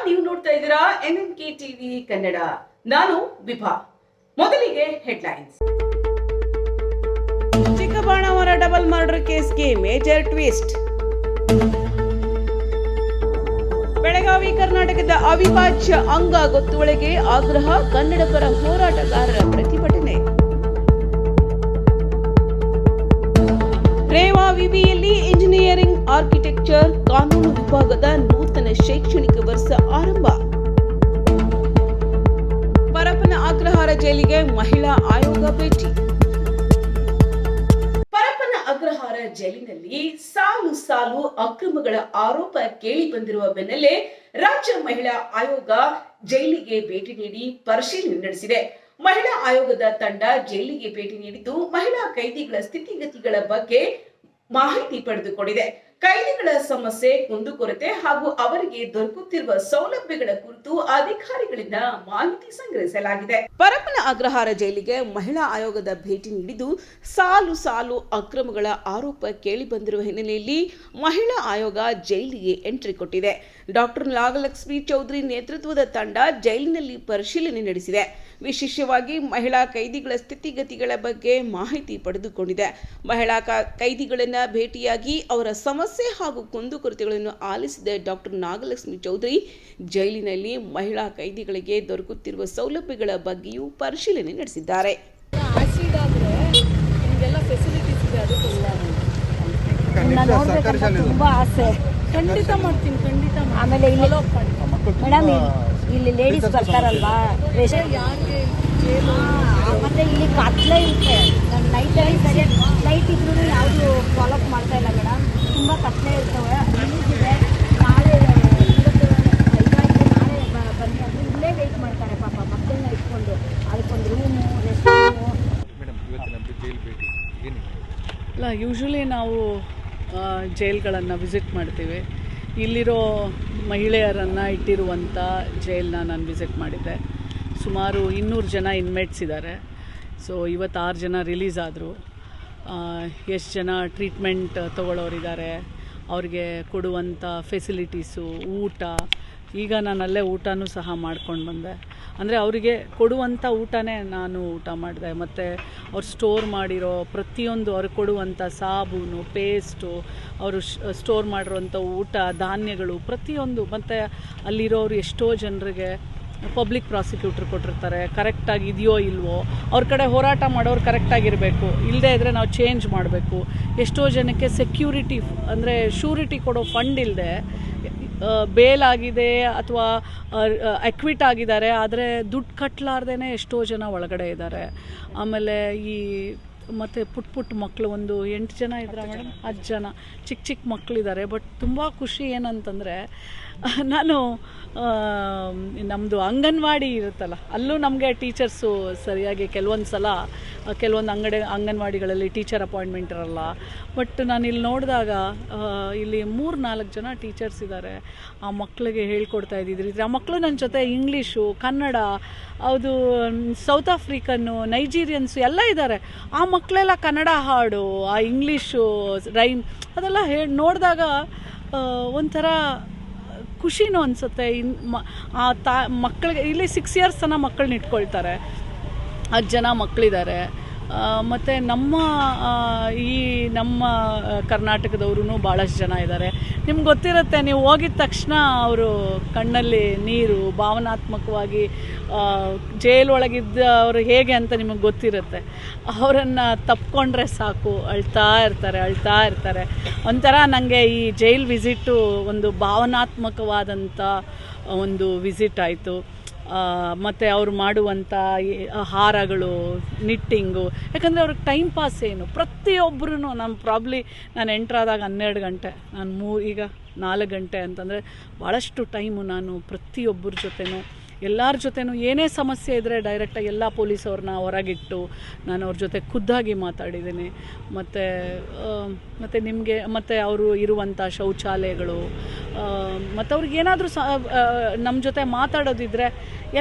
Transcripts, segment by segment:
ನೀವು ನೋಡ್ತಾ ಇದ್ದೀರಾ NNK ಟಿವಿ ಕನ್ನಡ. ನಾನು ವಿಭಾ. ಮೊದಲಿಗೆ ಹೆಡ್ಲೈನ್ಸ್. ಚಿಕ್ಕಬಾಣಾವರ ಡಬಲ್ ಮರ್ಡರ್ ಕೇಸ್ಗೆ ಮೇಜರ್ ಟ್ವಿಸ್ಟ್. ಬೆಳಗಾವಿ ಕರ್ನಾಟಕದ ಅವಿಭಾಜ್ಯ ಅಂಗ ಗೊತ್ತುವಳಿಗೆ ಆಗ್ರಹ, ಕನ್ನಡ ಪರ ಹೋರಾಟಗಾರರ ಪ್ರತಿಭಟನೆ. ರೇವಾ ವಿವಿಯಲ್ಲಿ ಇಂಜಿನಿಯರಿಂಗ್ ಆರ್ಕಿಟೆಕ್ಚರ್ ಕಾನೂನು ವಿಭಾಗದ ನೂತನ ಶೈಕ್ಷಣಿಕ ವರ್ಷ ಆರಂಭ. ಪರಪ್ಪನ ಅಗ್ರಹಾರ ಜೈಲಿಗೆ ಮಹಿಳಾ ಆಯೋಗ ಭೇಟಿ. ಪರಪ್ಪನ ಅಗ್ರಹಾರ ಜೈಲಿನಲ್ಲಿ ಸಾಲು ಅಕ್ರಮಗಳ ಆರೋಪ ಕೇಳಿ ಬಂದಿರುವ ಬೆನ್ನಲ್ಲೇ ರಾಜ್ಯ ಮಹಿಳಾ ಆಯೋಗ ಜೈಲಿಗೆ ಭೇಟಿ ನೀಡಿ ಪರಿಶೀಲನೆ ನಡೆಸಿದೆ. ಮಹಿಳಾ ಆಯೋಗದ ತಂಡ ಜೈಲಿಗೆ ಭೇಟಿ ನೀಡಿದ್ದು ಮಹಿಳಾ ಕೈದಿಗಳ ಸ್ಥಿತಿಗತಿಗಳ ಬಗ್ಗೆ ಮಾಹಿತಿ ಪಡೆದುಕೊಂಡಿದೆ. ಕೈದಿಗಳ ಸಮಸ್ಯೆ, ಕುಂದುಕೊರತೆ ಹಾಗೂ ಅವರಿಗೆ ದೊರಕುತ್ತಿರುವ ಸೌಲಭ್ಯಗಳ ಕುರಿತು ಅಧಿಕಾರಿಗಳಿಂದ ಮಾಹಿತಿ ಸಂಗ್ರಹಿಸಲಾಗಿದೆ. ಪರಪ್ಪನ ಅಗ್ರಹಾರ ಜೈಲಿಗೆ ಮಹಿಳಾ ಆಯೋಗದ ಭೇಟಿ ನೀಡಿದ್ದು ಸಾಲು ಅಕ್ರಮಗಳ ಆರೋಪ ಕೇಳಿ ಬಂದಿರುವ ಹಿನ್ನೆಲೆಯಲ್ಲಿ ಮಹಿಳಾ ಆಯೋಗ ಜೈಲಿಗೆ ಎಂಟ್ರಿ ಕೊಟ್ಟಿದೆ. ಡಾಕ್ಟರ್ ನಾಗಲಕ್ಷ್ಮಿ ಚೌಧರಿ ನೇತೃತ್ವದ ತಂಡ ಜೈಲಿನಲ್ಲಿ ಪರಿಶೀಲನೆ ನಡೆಸಿದೆ. ವಿಶೇಷವಾಗಿ ಮಹಿಳಾ ಕೈದಿಗಳ ಸ್ಥಿತಿಗತಿಗಳ ಬಗ್ಗೆ ಮಾಹಿತಿ ಪಡೆದುಕೊಂಡಿದೆ. ಮಹಿಳಾ ಕೈದಿಗಳನ್ನ ಭೇಟಿಯಾಗಿ ಅವರ ಸಮಸ್ಯೆ ಹಾಗೂ ಕುಂದುಕೊರತೆಗಳನ್ನು ಆಲಿಸಿದ ಡಾಕ್ಟರ್ ನಾಗಲಕ್ಷ್ಮಿ ಚೌಧರಿ ಜೈಲಿನಲ್ಲಿ ಮಹಿಳಾ ಕೈದಿಗಳಿಗೆ ದೊರಕುತ್ತಿರುವ ಸೌಲಭ್ಯಗಳ ಬಗ್ಗೆಯೂ ಪರಿಶೀಲನೆ ನಡೆಸಿದ್ದಾರೆ. ತುಂಬಾ ಆಸೆ, ಖಂಡಿತ ಮಾಡ್ತೀನಿ. ಆಮೇಲೆ ಇಲ್ಲಿ ಮೇಡಮ್ ಇಲ್ಲಿ ಲೇಡೀಸ್ ಬರ್ತಾರಲ್ವಾ, ಮತ್ತೆ ಇಲ್ಲಿ ಕತ್ಲೆ ಇರುತ್ತೆ. ನೈಟಲ್ಲಿ ಸರಿಯಾಗಿ ಲೈಟ್ ಇದ್ರೂ ಯಾವುದು ಫಾಲೋಅಪ್ ಮಾಡ್ತಾ ಇಲ್ಲ ಮೇಡಮ್. ತುಂಬ ಕತ್ಲೆ ಇರ್ತವೆ. ಇದೆ ನಾಳೆ ನಾಳೆ ಬನ್ನಿ ಅಂದರೆ ಇಲ್ಲೇ ವೆಯ್ಟ್ ಮಾಡ್ತಾರೆ ಪಾಪ ಮಕ್ಕಳನ್ನ ಇಟ್ಕೊಂಡು. ಅದಕ್ಕೊಂದು ರೂಮು, ರೆಸ್ಟ್ ರೂಮು. ಇಲ್ಲ, ಯೂಶ್ವಲಿ ನಾವು ಜೈಲ್ಗಳನ್ನು ವಿಸಿಟ್ ಮಾಡ್ತೀವಿ. ಇಲ್ಲಿರೋ ಮಹಿಳೆಯರನ್ನು ಇಟ್ಟಿರುವಂಥ ಜೈಲನ್ನ ನಾನು ವಿಸಿಟ್ ಮಾಡಿದ್ದೆ. ಸುಮಾರು 200 ಜನ ಇನ್ಮೇಟ್ಸ್ ಇದ್ದಾರೆ. ಸೊ ಇವತ್ತು 6 ಜನ ರಿಲೀಸ್ ಆದರು. ಎಷ್ಟು ಜನ ಟ್ರೀಟ್ಮೆಂಟ್ ತೊಗೊಳ್ಳೋರಿದ್ದಾರೆ, ಅವ್ರಿಗೆ ಕೊಡುವಂಥ ಫೆಸಿಲಿಟೀಸು, ಊಟ. ಈಗ ನಾನು ಅಲ್ಲೇ ಊಟನೂ ಸಹ ಮಾಡ್ಕೊಂಡು ಬಂದೆ. ಅಂದರೆ ಅವರಿಗೆ ಕೊಡುವಂಥ ಊಟನೇ ನಾನು ಊಟ ಮಾಡಿದೆ. ಮತ್ತು ಅವ್ರು ಸ್ಟೋರ್ ಮಾಡಿರೋ ಪ್ರತಿಯೊಂದು, ಅವ್ರಿಗೆ ಕೊಡುವಂಥ ಸಾಬೂನು, ಪೇಸ್ಟು, ಅವರು ಸ್ಟೋರ್ ಮಾಡಿರೋಂಥ ಊಟ, ಧಾನ್ಯಗಳು ಪ್ರತಿಯೊಂದು. ಮತ್ತು ಅಲ್ಲಿರೋರು ಎಷ್ಟೋ ಜನರಿಗೆ ಪಬ್ಲಿಕ್ ಪ್ರಾಸಿಕ್ಯೂಟ್ರ್ ಕೊಟ್ಟಿರ್ತಾರೆ. ಕರೆಕ್ಟಾಗಿ ಇದೆಯೋ ಇಲ್ವೋ, ಅವ್ರ ಕಡೆ ಹೋರಾಟ ಮಾಡೋರು ಕರೆಕ್ಟಾಗಿರಬೇಕು. ಇಲ್ಲದೇ ಇದ್ದರೆ ನಾವು ಚೇಂಜ್ ಮಾಡಬೇಕು. ಎಷ್ಟೋ ಜನಕ್ಕೆ ಸೆಕ್ಯೂರಿಟಿ ಅಂದರೆ ಶ್ಯೂರಿಟಿ ಕೊಡೋ ಫಂಡ್ ಇಲ್ಲದೆ ಬೇಲ್ ಆಗಿದೆ ಅಥವಾ ಅಕ್ವಿಟ್ ಆಗಿದ್ದಾರೆ, ಆದರೆ ದುಡ್ಡು ಕಟ್ಟಲಾರ್ದೇ ಎಷ್ಟೋ ಜನ ಒಳಗಡೆ ಇದ್ದಾರೆ. ಆಮೇಲೆ ಈ ಮತ್ತು ಪುಟ್ಟ ಮಕ್ಕಳು ಒಂದು 8 ಜನ ಇದ್ದಾರೆ ಮೇಡಮ್, 10 ಜನ ಚಿಕ್ಕ ಮಕ್ಕಳಿದ್ದಾರೆ. ಬಟ್ ತುಂಬ ಖುಷಿ ಏನಂತಂದರೆ, ನಾನು ನಮ್ಮದು ಅಂಗನವಾಡಿ ಇರುತ್ತಲ್ಲ, ಅಲ್ಲೂ ನಮಗೆ ಟೀಚರ್ಸು ಸರಿಯಾಗಿ ಕೆಲವೊಂದು ಸಲ ಕೆಲವೊಂದು ಅಂಗನವಾಡಿಗಳಲ್ಲಿ ಟೀಚರ್ ಅಪಾಯಿಂಟ್ಮೆಂಟ್ ಇರಲ್ಲ. ಬಟ್ ನಾನು ಇಲ್ಲಿ ನೋಡಿದಾಗ ಇಲ್ಲಿ 3-4 ಜನ ಟೀಚರ್ಸ್ ಇದ್ದಾರೆ. ಆ ಮಕ್ಕಳಿಗೆ ಹೇಳ್ಕೊಡ್ತಾ ಇದ್ದಿದ್ರಿ. ಆ ಮಕ್ಕಳು ನನ್ನ ಜೊತೆ ಇಂಗ್ಲೀಷು, ಕನ್ನಡ, ಅದು ಸೌತ್ ಆಫ್ರಿಕನ್ನು, ನೈಜೀರಿಯನ್ಸು ಎಲ್ಲ ಇದ್ದಾರೆ. ಆ ಮಕ್ಕಳೆಲ್ಲ ಕನ್ನಡ ಹಾಡು, ಆ ಇಂಗ್ಲೀಷು ರೈಮ್ ಅದೆಲ್ಲ ನೋಡಿದಾಗ ಒಂಥರ ಖುಷಿನೂ ಅನಿಸುತ್ತೆ. ಮಕ್ಕಳಿಗೆ ಇಲ್ಲಿ 6 ಇಯರ್ಸ್ ತನಕ ಮಕ್ಕಳನ್ನ ಇಟ್ಕೊಳ್ತಾರೆ. 10 ಜನ ಮಕ್ಕಳಿದ್ದಾರೆ. ಮತ್ತು ನಮ್ಮ ಕರ್ನಾಟಕದವ್ರೂ ಭಾಳಷ್ಟು ಜನ ಇದ್ದಾರೆ. ನಿಮ್ಗೆ ಗೊತ್ತಿರುತ್ತೆ, ನೀವು ಹೋಗಿದ ತಕ್ಷಣ ಅವರು ಕಣ್ಣಲ್ಲಿ ನೀರು, ಭಾವನಾತ್ಮಕವಾಗಿ ಜೈಲೊಳಗಿದ್ದವರು ಹೇಗೆ ಅಂತ ನಿಮಗೆ ಗೊತ್ತಿರುತ್ತೆ. ಅವರನ್ನು ತಪ್ಪಿಕೊಂಡ್ರೆ ಸಾಕು, ಅಳ್ತಾ ಇರ್ತಾರೆ. ಒಂಥರ ನನಗೆ ಈ ಜೈಲ್ ವಿಸಿಟ್ಟು ಒಂದು ಭಾವನಾತ್ಮಕವಾದಂಥ ಒಂದು ವಿಸಿಟ್ ಆಯಿತು. ಮತ್ತು ಅವ್ರು ಮಾಡುವಂಥ ಹಾರಗಳು, ನಿಟ್ಟಿಂಗು, ಯಾಕಂದರೆ ಅವ್ರಿಗೆ ಟೈಮ್ ಪಾಸ್ ಏನು. ಪ್ರತಿಯೊಬ್ಬರೂ ನಾನು ಎಂಟ್ರಾದಾಗ 12 ಗಂಟೆ, ಈಗ 4 ಗಂಟೆ ಅಂತಂದರೆ ಭಾಳಷ್ಟು ಟೈಮು ನಾನು ಪ್ರತಿಯೊಬ್ಬರ ಜೊತೆನೂ ಎಲ್ಲರ ಜೊತೆನೂ ಏನೇ ಸಮಸ್ಯೆ ಇದ್ದರೆ ಡೈರೆಕ್ಟಾಗಿ ಎಲ್ಲ ಪೊಲೀಸವ್ರನ್ನ ಹೊರಗಿಟ್ಟು ನಾನು ಅವ್ರ ಜೊತೆ ಖುದ್ದಾಗಿ ಮಾತಾಡಿದ್ದೀನಿ. ಮತ್ತು ನಿಮಗೆ ಮತ್ತು ಅವರು ಇರುವಂಥ ಶೌಚಾಲಯಗಳು, ಮತ್ತು ಅವ್ರಿಗೆ ಏನಾದರೂ ನಮ್ಮ ಜೊತೆ ಮಾತಾಡೋದಿದ್ದರೆ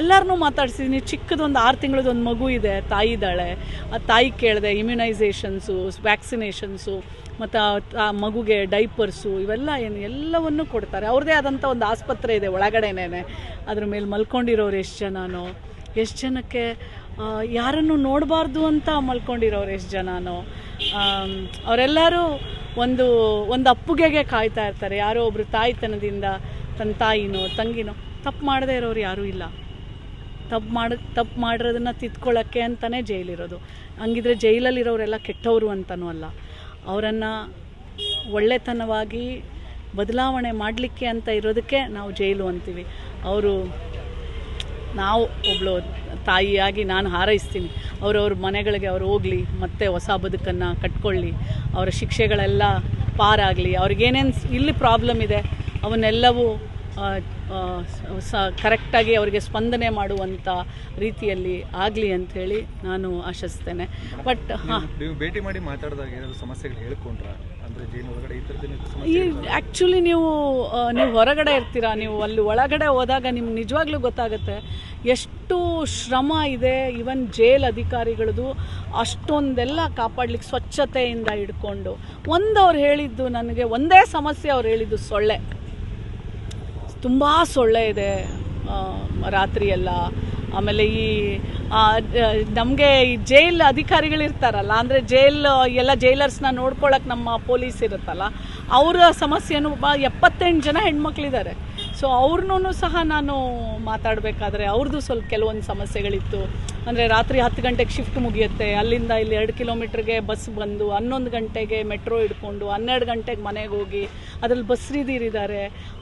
ಎಲ್ಲರನ್ನೂ ಮಾತಾಡ್ಸಿದ್ದೀನಿ. ಚಿಕ್ಕದೊಂದು 6 ತಿಂಗಳದೊಂದು ಮಗು ಇದೆ, ತಾಯಿ ಇದ್ದಾಳೆ. ಆ ತಾಯಿ ಕೇಳಿದೆ, ಇಮ್ಯುನೈಸೇಷನ್ಸು, ವ್ಯಾಕ್ಸಿನೇಷನ್ಸು ಮತ್ತು ಆ ಮಗುಗೆ ಡೈಪರ್ಸು ಇವೆಲ್ಲ ಎಲ್ಲವನ್ನು ಕೊಡ್ತಾರೆ. ಅವ್ರದ್ದೇ ಆದಂಥ ಒಂದು ಆಸ್ಪತ್ರೆ ಇದೆ ಒಳಗಡೆನೇ. ಅದ್ರ ಮೇಲೆ ಮಲ್ಕೊಂಡಿರೋರು ಎಷ್ಟು ಜನನೋ, ಎಷ್ಟು ಜನಕ್ಕೆ ಯಾರನ್ನು ನೋಡಬಾರ್ದು ಅಂತ ಮಲ್ಕೊಂಡಿರೋರು ಎಷ್ಟು ಜನನೋ, ಅವರೆಲ್ಲರೂ ಒಂದು ಅಪ್ಪುಗೆಗೆ ಕಾಯ್ತಾ ಇರ್ತಾರೆ. ಯಾರೋ ಒಬ್ಬರು ತಾಯ್ತನದಿಂದ ತನ್ನ ತಾಯಿನೋ ತಂಗಿನೋ ತಪ್ಪು ಮಾಡದೇ ಇರೋರು ಯಾರೂ ಇಲ್ಲ. ತಪ್ಪು ಮಾಡಿರೋದನ್ನು ತಿದ್ಕೊಳ್ಳೋಕ್ಕೆ ಅಂತಲೇ ಜೈಲಿರೋದು. ಹಂಗಿದ್ರೆ ಜೈಲಲ್ಲಿರೋರೆಲ್ಲ ಕೆಟ್ಟವರು ಅಂತನೂ ಅಲ್ಲ. ಅವರನ್ನು ಒಳ್ಳೆತನವಾಗಿ ಬದಲಾವಣೆ ಮಾಡಲಿಕ್ಕೆ ಅಂತ ಇರೋದಕ್ಕೆ ನಾವು ಜೈಲು ಅಂತೀವಿ. ನಾವು ಒಬ್ಬಳು ತಾಯಿಯಾಗಿ ನಾನು ಹಾರೈಸ್ತೀನಿ, ಅವರವ್ರ ಮನೆಗಳಿಗೆ ಅವ್ರು ಹೋಗಲಿ, ಮತ್ತೆ ಹೊಸ ಬದುಕನ್ನು ಕಟ್ಕೊಳ್ಳಿ, ಅವರ ಶಿಕ್ಷೆಗಳೆಲ್ಲ ಪಾರಾಗಲಿ, ಅವ್ರಿಗೇನೇನು ಇಲ್ಲಿ ಪ್ರಾಬ್ಲಮ್ ಇದೆ ಅವನ್ನೆಲ್ಲವೂ ಕರೆಕ್ಟಾಗಿ ಅವರಿಗೆ ಸ್ಪಂದನೆ ಮಾಡುವಂಥ ರೀತಿಯಲ್ಲಿ ಆಗಲಿ ಅಂಥೇಳಿ ನಾನು ಆಶಿಸ್ತೇನೆ. ಬಟ್ ನೀವು ಭೇಟಿ ಮಾಡಿ ಮಾತಾಡಿದಾಗ ಏನಾದರೂ ಸಮಸ್ಯೆಗಳು ಹೇಳ್ಕೊಂಡ್ರ? ಅಂದರೆ ಜೈಲು ಒಳಗಡೆ ಈ ಥರದ್ದು ಈ ಆ್ಯಕ್ಚುಲಿ ನೀವು ಹೊರಗಡೆ ಇರ್ತೀರಾ, ನೀವು ಅಲ್ಲಿ ಒಳಗಡೆ ಹೋದಾಗ ನಿಮ್ಗೆ ನಿಜವಾಗ್ಲೂ ಗೊತ್ತಾಗುತ್ತೆ ಎಷ್ಟು ಶ್ರಮ ಇದೆ. ಈವನ್ ಜೈಲ್ ಅಧಿಕಾರಿಗಳದು ಅಷ್ಟೊಂದೆಲ್ಲ ಕಾಪಾಡ್ಲಿಕ್ಕೆ ಸ್ವಚ್ಛತೆಯಿಂದ ಹಿಡ್ಕೊಂಡು. ಅವ್ರು ಹೇಳಿದ್ದು ನನಗೆ ಒಂದೇ ಸಮಸ್ಯೆ, ಅವ್ರು ಹೇಳಿದ್ದು ಸೊಳ್ಳೆ. ತುಂಬ ಸೊಳ್ಳೆ ಇದೆ ರಾತ್ರಿಯೆಲ್ಲ. ಆಮೇಲೆ ನಮಗೆ ಈ ಜೈಲ್ ಅಧಿಕಾರಿಗಳಿರ್ತಾರಲ್ಲ, ಅಂದರೆ ಎಲ್ಲ ಜೈಲರ್ಸ್ನ ನೋಡ್ಕೊಳ್ಳೋಕೆ ನಮ್ಮ ಪೊಲೀಸ್ ಇರುತ್ತಲ್ಲ, ಅವರ ಸಮಸ್ಯೆನೂ 78 ಜನ ಹೆಣ್ಮಕ್ಳಿದ್ದಾರೆ. ಸೊ ಅವ್ರನ್ನೂ ಸಹ ನಾನು ಮಾತಾಡಬೇಕಾದ್ರೆ ಅವ್ರದ್ದು ಸ್ವಲ್ಪ ಕೆಲವೊಂದು ಸಮಸ್ಯೆಗಳಿತ್ತು. ಅಂದರೆ ರಾತ್ರಿ 10 ಗಂಟೆಗೆ ಶಿಫ್ಟ್ ಮುಗಿಯುತ್ತೆ, ಅಲ್ಲಿಂದ ಇಲ್ಲಿ 2 ಕಿಲೋಮೀಟ್ರಿಗೆ ಬಸ್ ಬಂದು 11 ಗಂಟೆಗೆ ಮೆಟ್ರೋ ಹಿಡ್ಕೊಂಡು 12 ಗಂಟೆಗೆ ಮನೆಗೆ ಹೋಗಿ ಅದರಲ್ಲಿ ಬಸ್ರಿದೀರಿದ್ದಾರೆ.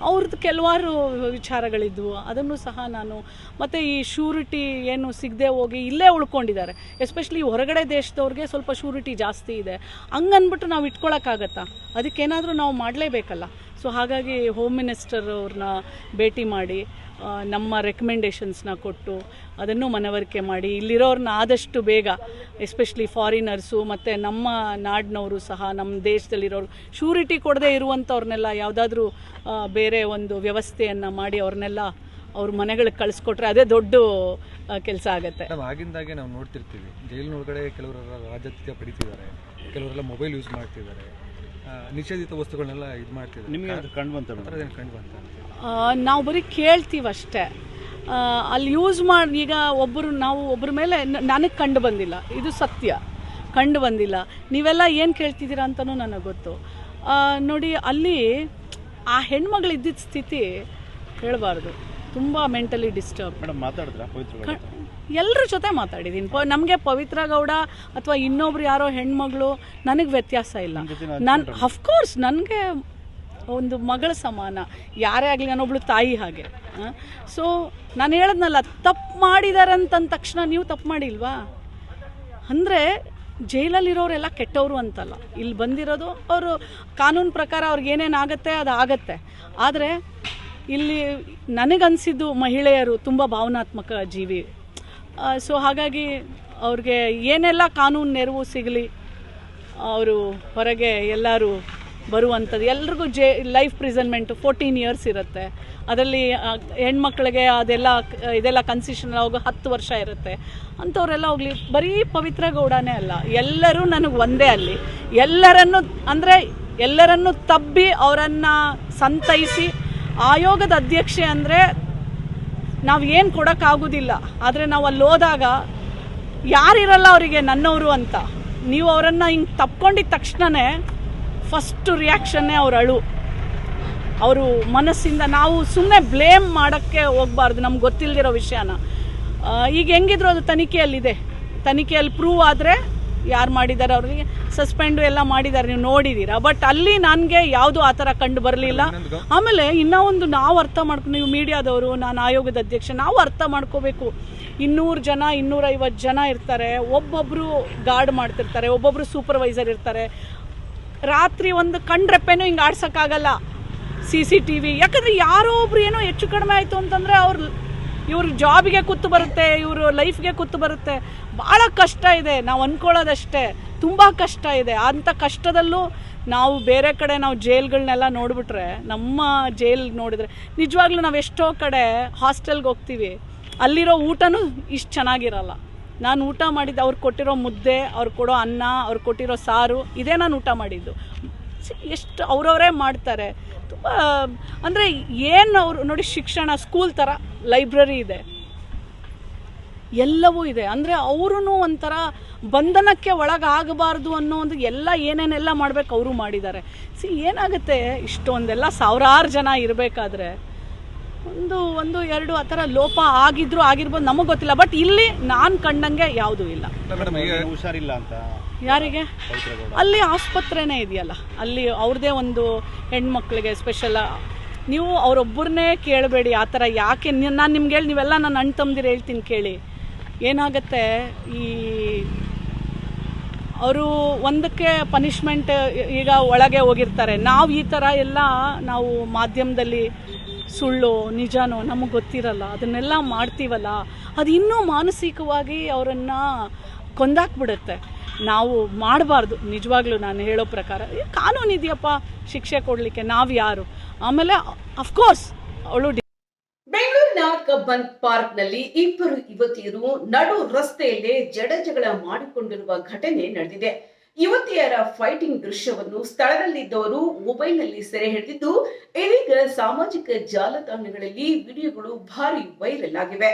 ಅವ್ರದ್ದು ಕೆಲವಾರು ವಿಚಾರಗಳಿದ್ವು, ಅದನ್ನು ಸಹ ನಾನು. ಮತ್ತು ಈ ಶ್ಯೂರಿಟಿ ಏನು ಸಿಗದೆ ಹೋಗಿ ಇಲ್ಲೇ ಉಳ್ಕೊಂಡಿದ್ದಾರೆ. ಎಸ್ಪೆಷಲಿ ಹೊರಗಡೆ ದೇಶದವ್ರಿಗೆ ಸ್ವಲ್ಪ ಶ್ಯೂರಿಟಿ ಜಾಸ್ತಿ ಇದೆ. ಹಂಗನ್ಬಿಟ್ಟು ನಾವು ಇಟ್ಕೊಳಕ್ಕಾಗತ್ತಾ? ಅದಕ್ಕೇನಾದರೂ ನಾವು ಮಾಡಲೇಬೇಕಲ್ಲ. ಸೊ ಹಾಗಾಗಿ ಹೋಮ್ ಮಿನಿಸ್ಟರ್ ಅವ್ರನ್ನ ಭೇಟಿ ಮಾಡಿ ನಮ್ಮ ರೆಕಮೆಂಡೇಷನ್ಸ್ನ ಕೊಟ್ಟು ಅದನ್ನು ಮನವರಿಕೆ ಮಾಡಿ ಇಲ್ಲಿರೋರನ್ನ ಆದಷ್ಟು ಬೇಗ, ಎಸ್ಪೆಷಲಿ ಫಾರಿನರ್ಸು ಮತ್ತು ನಮ್ಮ ನಾಡಿನವರು ಸಹ ನಮ್ಮ ದೇಶದಲ್ಲಿರೋರು ಶ್ಯೂರಿಟಿ ಕೊಡದೇ ಇರುವಂಥವ್ರನ್ನೆಲ್ಲ ಯಾವುದಾದ್ರೂ ಬೇರೆ ಒಂದು ವ್ಯವಸ್ಥೆಯನ್ನು ಮಾಡಿ ಅವ್ರನ್ನೆಲ್ಲ ಅವ್ರ ಮನೆಗಳಿಗೆ ಕಳಿಸ್ಕೊಟ್ರೆ ಅದೇ ದೊಡ್ಡ ಕೆಲಸ ಆಗುತ್ತೆ. ಆಗಿಂದಾಗೆ ನಾವು ನೋಡ್ತಿರ್ತೀವಿ ಜೈಲಿನೊಳಗಡೆ ಕೆಲವರೆಲ್ಲ ರಾಜಕೀಯ ಪಡಿತಿದ್ದಾರೆ, ಕೆಲವರೆಲ್ಲ ಮೊಬೈಲ್ ಯೂಸ್ ಮಾಡ್ತಿದ್ದಾರೆ, ನಿಷೇಧಿತ ವಸ್ತುಗಳನ್ನೆಲ್ಲ ಇದು ಮಾಡ್ತಿದ್ದಾರೆ. ನಿಮಗೆ ಅದು ಕಂಡು ಬಂತ? ನಾವು ಬರೀ ಕೇಳ್ತೀವಷ್ಟೇ. ಅಲ್ಲಿ ಯೂಸ್ ಮಾಡಿ ಈಗ ಒಬ್ಬರ ಮೇಲೆ ನನಗೆ ಕಂಡು ಬಂದಿಲ್ಲ, ಇದು ಸತ್ಯ, ಕಂಡು ಬಂದಿಲ್ಲ. ನೀವೆಲ್ಲ ಏನು ಕೇಳ್ತಿದ್ದೀರಾ ಅಂತಲೂ ನನಗೆ ಗೊತ್ತು. ನೋಡಿ, ಅಲ್ಲಿ ಆ ಹೆಣ್ಮಗಳು ಇದ್ದಿದ್ದ ಸ್ಥಿತಿ ಹೇಳಬಾರ್ದು. ತುಂಬ ಮೆಂಟಲಿ ಡಿಸ್ಟರ್ಬ್. ಮೇಡಮ್ ಮಾತಾಡಿದ್ರಾ ಪವಿತ್ರ? ಎಲ್ಲರ ಜೊತೆ ಮಾತಾಡಿದ್ದೀನಿ. ನಮಗೆ ಪವಿತ್ರ ಗೌಡ ಅಥವಾ ಇನ್ನೊಬ್ರು ಯಾರೋ ಹೆಣ್ಮಗಳು ನನಗೆ ವ್ಯತ್ಯಾಸ ಇಲ್ಲ. ನಾನು ಅಫ್ಕೋರ್ಸ್ ನನಗೆ ಒಂದು ಮಗಳ ಸಮಾನ, ಯಾರೇ ಆಗಲಿ, ನಾನೊಬ್ಳು ತಾಯಿ ಹಾಗೆ. ಸೊ ನಾನು ಹೇಳಿದ್ನಲ್ಲ, ತಪ್ಪು ಮಾಡಿದ್ದಾರೆ ಅಂತಂದ ತಕ್ಷಣ ನೀವು ತಪ್ಪು ಮಾಡಿಲ್ವಾ ಅಂದರೆ ಜೈಲಲ್ಲಿರೋರೆಲ್ಲ ಕೆಟ್ಟವರು ಅಂತಲ್ಲ. ಇಲ್ಲಿ ಬಂದಿರೋದು ಅವರು ಕಾನೂನು ಪ್ರಕಾರ ಅವ್ರಿಗೆ ಏನೇನಾಗುತ್ತೆ ಅದು ಆಗತ್ತೆ. ಆದರೆ ಇಲ್ಲಿ ನನಗನ್ಸಿದ್ದು ಮಹಿಳೆಯರು ತುಂಬ ಭಾವನಾತ್ಮಕ ಜೀವಿ. ಸೊ ಹಾಗಾಗಿ ಅವ್ರಿಗೆ ಏನೆಲ್ಲ ಕಾನೂನು ನೆರವು ಸಿಗಲಿ, ಅವರು ಹೊರಗೆ ಎಲ್ಲರೂ ಬರುವಂಥದ್ದು. ಎಲ್ರಿಗೂ ಲೈಫ್ ಪ್ರಿಸನ್ಮೆಂಟು 14 ಇಯರ್ಸ್ ಇರುತ್ತೆ. ಅದರಲ್ಲಿ ಹೆಣ್ಮಕ್ಳಿಗೆ ಇದೆಲ್ಲ ಕನ್ಸೆಷನ್ ಹೋಗೋ 10 ವರ್ಷ ಇರುತ್ತೆ. ಅಂಥವರೆಲ್ಲ ಹೋಗಲಿ. ಬರೀ ಪವಿತ್ರ ಗೌಡನೇ ಅಲ್ಲ, ಎಲ್ಲರೂ ನನಗೆ ಒಂದೇ. ಅಲ್ಲಿ ಎಲ್ಲರನ್ನು ತಬ್ಬಿ ಅವರನ್ನು ಸಂತೈಸಿ ಆಯೋಗದ ಅಧ್ಯಕ್ಷೆ ಅಂದರೆ ನಾವು ಏನು ಕೊಡೋಕ್ಕಾಗೋದಿಲ್ಲ. ಆದರೆ ನಾವು ಅಲ್ಲಿ ಹೋದಾಗ ಯಾರಿರಲ್ಲ ಅವರಿಗೆ ನನ್ನವರು ಅಂತ. ನೀವು ಅವರನ್ನು ಹಿಂಗೆ ತಪ್ಕೊಂಡಿದ್ದ ತಕ್ಷಣವೇ ಫಸ್ಟು ರಿಯಾಕ್ಷನ್ನೇ ಅವ್ರ ಅಳು. ಅವರು ಮನಸ್ಸಿಂದ ನಾವು ಸುಮ್ಮನೆ ಬ್ಲೇಮ್ ಮಾಡೋಕ್ಕೆ ಹೋಗಬಾರ್ದು ನಮ್ಗೆ ಗೊತ್ತಿಲ್ಲದಿರೋ ವಿಷಯನ. ಈಗ ಹೆಂಗಿದ್ರು ಅದು ತನಿಖೆಯಲ್ಲಿದೆ. ತನಿಖೆಯಲ್ಲಿ ಪ್ರೂವ್ ಆದರೆ ಯಾರು ಮಾಡಿದ್ದಾರೆ ಅವ್ರಿಗೆ ಸಸ್ಪೆಂಡು ಎಲ್ಲ ಮಾಡಿದ್ದಾರೆ, ನೀವು ನೋಡಿದ್ದೀರಾ. ಬಟ್ ಅಲ್ಲಿ ನನಗೆ ಯಾವುದು ಆ ಥರ ಕಂಡು ಬರಲಿಲ್ಲ. ಆಮೇಲೆ ಇನ್ನೂ ಒಂದು ನಾವು ಅರ್ಥ ಮಾಡ್ಕೊಂಡು, ನೀವು ಮೀಡಿಯಾದವರು, ನಾನು ಆಯೋಗದ ಅಧ್ಯಕ್ಷ, ನಾವು ಅರ್ಥ ಮಾಡ್ಕೋಬೇಕು. 200 ಜನ 250 ಜನ ಇರ್ತಾರೆ, ಒಬ್ಬೊಬ್ಬರು ಗಾರ್ಡ್ ಮಾಡ್ತಿರ್ತಾರೆ, ಒಬ್ಬೊಬ್ಬರು ಸೂಪರ್ವೈಸರ್ ಇರ್ತಾರೆ. ರಾತ್ರಿ ಒಂದು ಕಣ್ರೆಪ್ಪೆನೂ ಹಿಂಗೆ ಆಡ್ಸೋಕ್ಕಾಗಲ್ಲ CCTV. ಯಾಕಂದರೆ ಯಾರೋ ಒಬ್ರು ಏನೋ ಹೆಚ್ಚು ಕಡಿಮೆ ಆಯಿತು ಅಂತಂದರೆ ಇವ್ರ ಜಾಬಿಗೆ ಕುತ್ತು ಬರುತ್ತೆ, ಇವರು ಲೈಫ್ಗೆ ಕುತ್ತು ಬರುತ್ತೆ. ಭಾಳ ಕಷ್ಟ ಇದೆ. ನಾವು ಅಂದ್ಕೊಳ್ಳೋದಷ್ಟೇ, ತುಂಬ ಕಷ್ಟ ಇದೆ. ಅಂಥ ಕಷ್ಟದಲ್ಲೂ ನಾವು ಬೇರೆ ಕಡೆ ನಾವು ಜೈಲ್ಗಳನ್ನೆಲ್ಲ ನೋಡಿಬಿಟ್ರೆ, ನಮ್ಮ ಜೈಲ್ ನೋಡಿದ್ರೆ ನಿಜವಾಗ್ಲೂ ನಾವು ಎಷ್ಟೋ ಕಡೆ ಹಾಸ್ಟೆಲ್ಗೆ ಹೋಗ್ತೀವಿ, ಅಲ್ಲಿರೋ ಊಟನೂ ಇಷ್ಟು ಚೆನ್ನಾಗಿರಲ್ಲ. ನಾನು ಊಟ ಮಾಡಿದ್ದು ಅವ್ರು ಕೊಟ್ಟಿರೋ ಮುದ್ದೆ, ಅವ್ರು ಕೊಡೋ ಅನ್ನ, ಅವ್ರು ಕೊಟ್ಟಿರೋ ಸಾರು, ಇದೇ ನಾನು ಊಟ ಮಾಡಿದ್ದು. ಎಷ್ಟು ಅವರವರೇ ಮಾಡ್ತಾರೆ. ತುಂಬ ಅಂದರೆ ಏನು ಅವರು ನೋಡಿ, ಶಿಕ್ಷಣ ಸ್ಕೂಲ್ ಥರ, ಲೈಬ್ರರಿ ಇದೆ, ಎಲ್ಲವೂ ಇದೆ. ಅಂದರೆ ಅವರೂ ಒಂಥರ ಬಂಧನಕ್ಕೆ ಒಳಗಾಗಬಾರ್ದು ಅನ್ನೋ ಒಂದು ಎಲ್ಲ ಏನೇನೆಲ್ಲ ಮಾಡಬೇಕು ಅವರು ಮಾಡಿದ್ದಾರೆ. ಏನಾಗುತ್ತೆ, ಇಷ್ಟೊಂದೆಲ್ಲ ಸಾವಿರಾರು ಜನ ಇರಬೇಕಾದ್ರೆ ಒಂದು ಎರಡು ಆ ಥರ ಲೋಪ ಆಗಿರ್ಬೋದು, ನಮಗೆ ಗೊತ್ತಿಲ್ಲ. ಬಟ್ ಇಲ್ಲಿ ನಾನು ಕಂಡಂಗೆ ಯಾವುದೂ ಇಲ್ಲ. ಹುಷಾರಿಲ್ಲ ಅಂತ ಯಾರಿಗೆ? ಅಲ್ಲಿ ಆಸ್ಪತ್ರೆನೇ ಇದೆಯಲ್ಲ, ಅಲ್ಲಿ ಅವ್ರದ್ದೇ ಒಂದು ಹೆಣ್ಮಕ್ಳಿಗೆ ಸ್ಪೆಷಲ್. ನೀವು ಅವರೊಬ್ಬರನ್ನೇ ಕೇಳಬೇಡಿ ಆ ಥರ. ಯಾಕೆ ನಾನು ನಿಮ್ಗೆ ಹೇಳಿ, ನೀವೆಲ್ಲ ನನ್ನ ಅಣ್ಣ ತಮ್ಮದಿರು ಹೇಳ್ತೀನಿ ಕೇಳಿ. ಏನಾಗುತ್ತೆ, ಈ ಅವರು ಒಂದಕ್ಕೆ ಪನಿಷ್ಮೆಂಟ್, ಈಗ ಒಳಗೆ ಹೋಗಿರ್ತಾರೆ. ನಾವು ಈ ಥರ ಎಲ್ಲ ನಾವು ಮಾಧ್ಯಮದಲ್ಲಿ ಸುಳ್ಳು ನಿಜನೋ ನಮಗೆ ಗೊತ್ತಿರಲ್ಲ, ಅದನ್ನೆಲ್ಲ ಮಾಡ್ತೀವಲ್ಲ, ಅದು ಇನ್ನೂ ಮಾನಸಿಕವಾಗಿ ಅವರನ್ನು ಕೊಂದಾಕ್ಬಿಡುತ್ತೆ. ನಾವು ಮಾಡಬಾರ್ದು. ನಿಜವಾಗ್ಲೂ ನಾನು ಹೇಳೋ ಪ್ರಕಾರ ಕಾನೂನು ಇದೆಯಪ್ಪ ಶಿಕ್ಷೆ ಕೊಡಲಿಕ್ಕೆ, ನಾವು ಯಾರು? ಆಮೇಲೆ ಅಫ್ಕೋರ್ಸ್ ಅವಳು ಬೆಂಗಳೂರಿನ ಕಬ್ಬನ್ ಪಾರ್ಕ್ ನಲ್ಲಿ ಇಬ್ಬರು ಯುವತಿಯರು ನಡು ರಸ್ತೆಯಲ್ಲೇ ಜಗಳ ಮಾಡಿಕೊಂಡಿರುವ ಘಟನೆ ನಡೆದಿದೆ. ಯುವತಿಯರ ಫೈಟಿಂಗ್ ದೃಶ್ಯವನ್ನು ಸ್ಥಳದಲ್ಲಿದ್ದವರು ಮೊಬೈಲ್ನಲ್ಲಿ ಸೆರೆ ಹಿಡಿದಿದ್ದು, ಇದೀಗ ಸಾಮಾಜಿಕ ಜಾಲತಾಣಗಳಲ್ಲಿ ವಿಡಿಯೋಗಳು ಭಾರಿ ವೈರಲ್ ಆಗಿವೆ.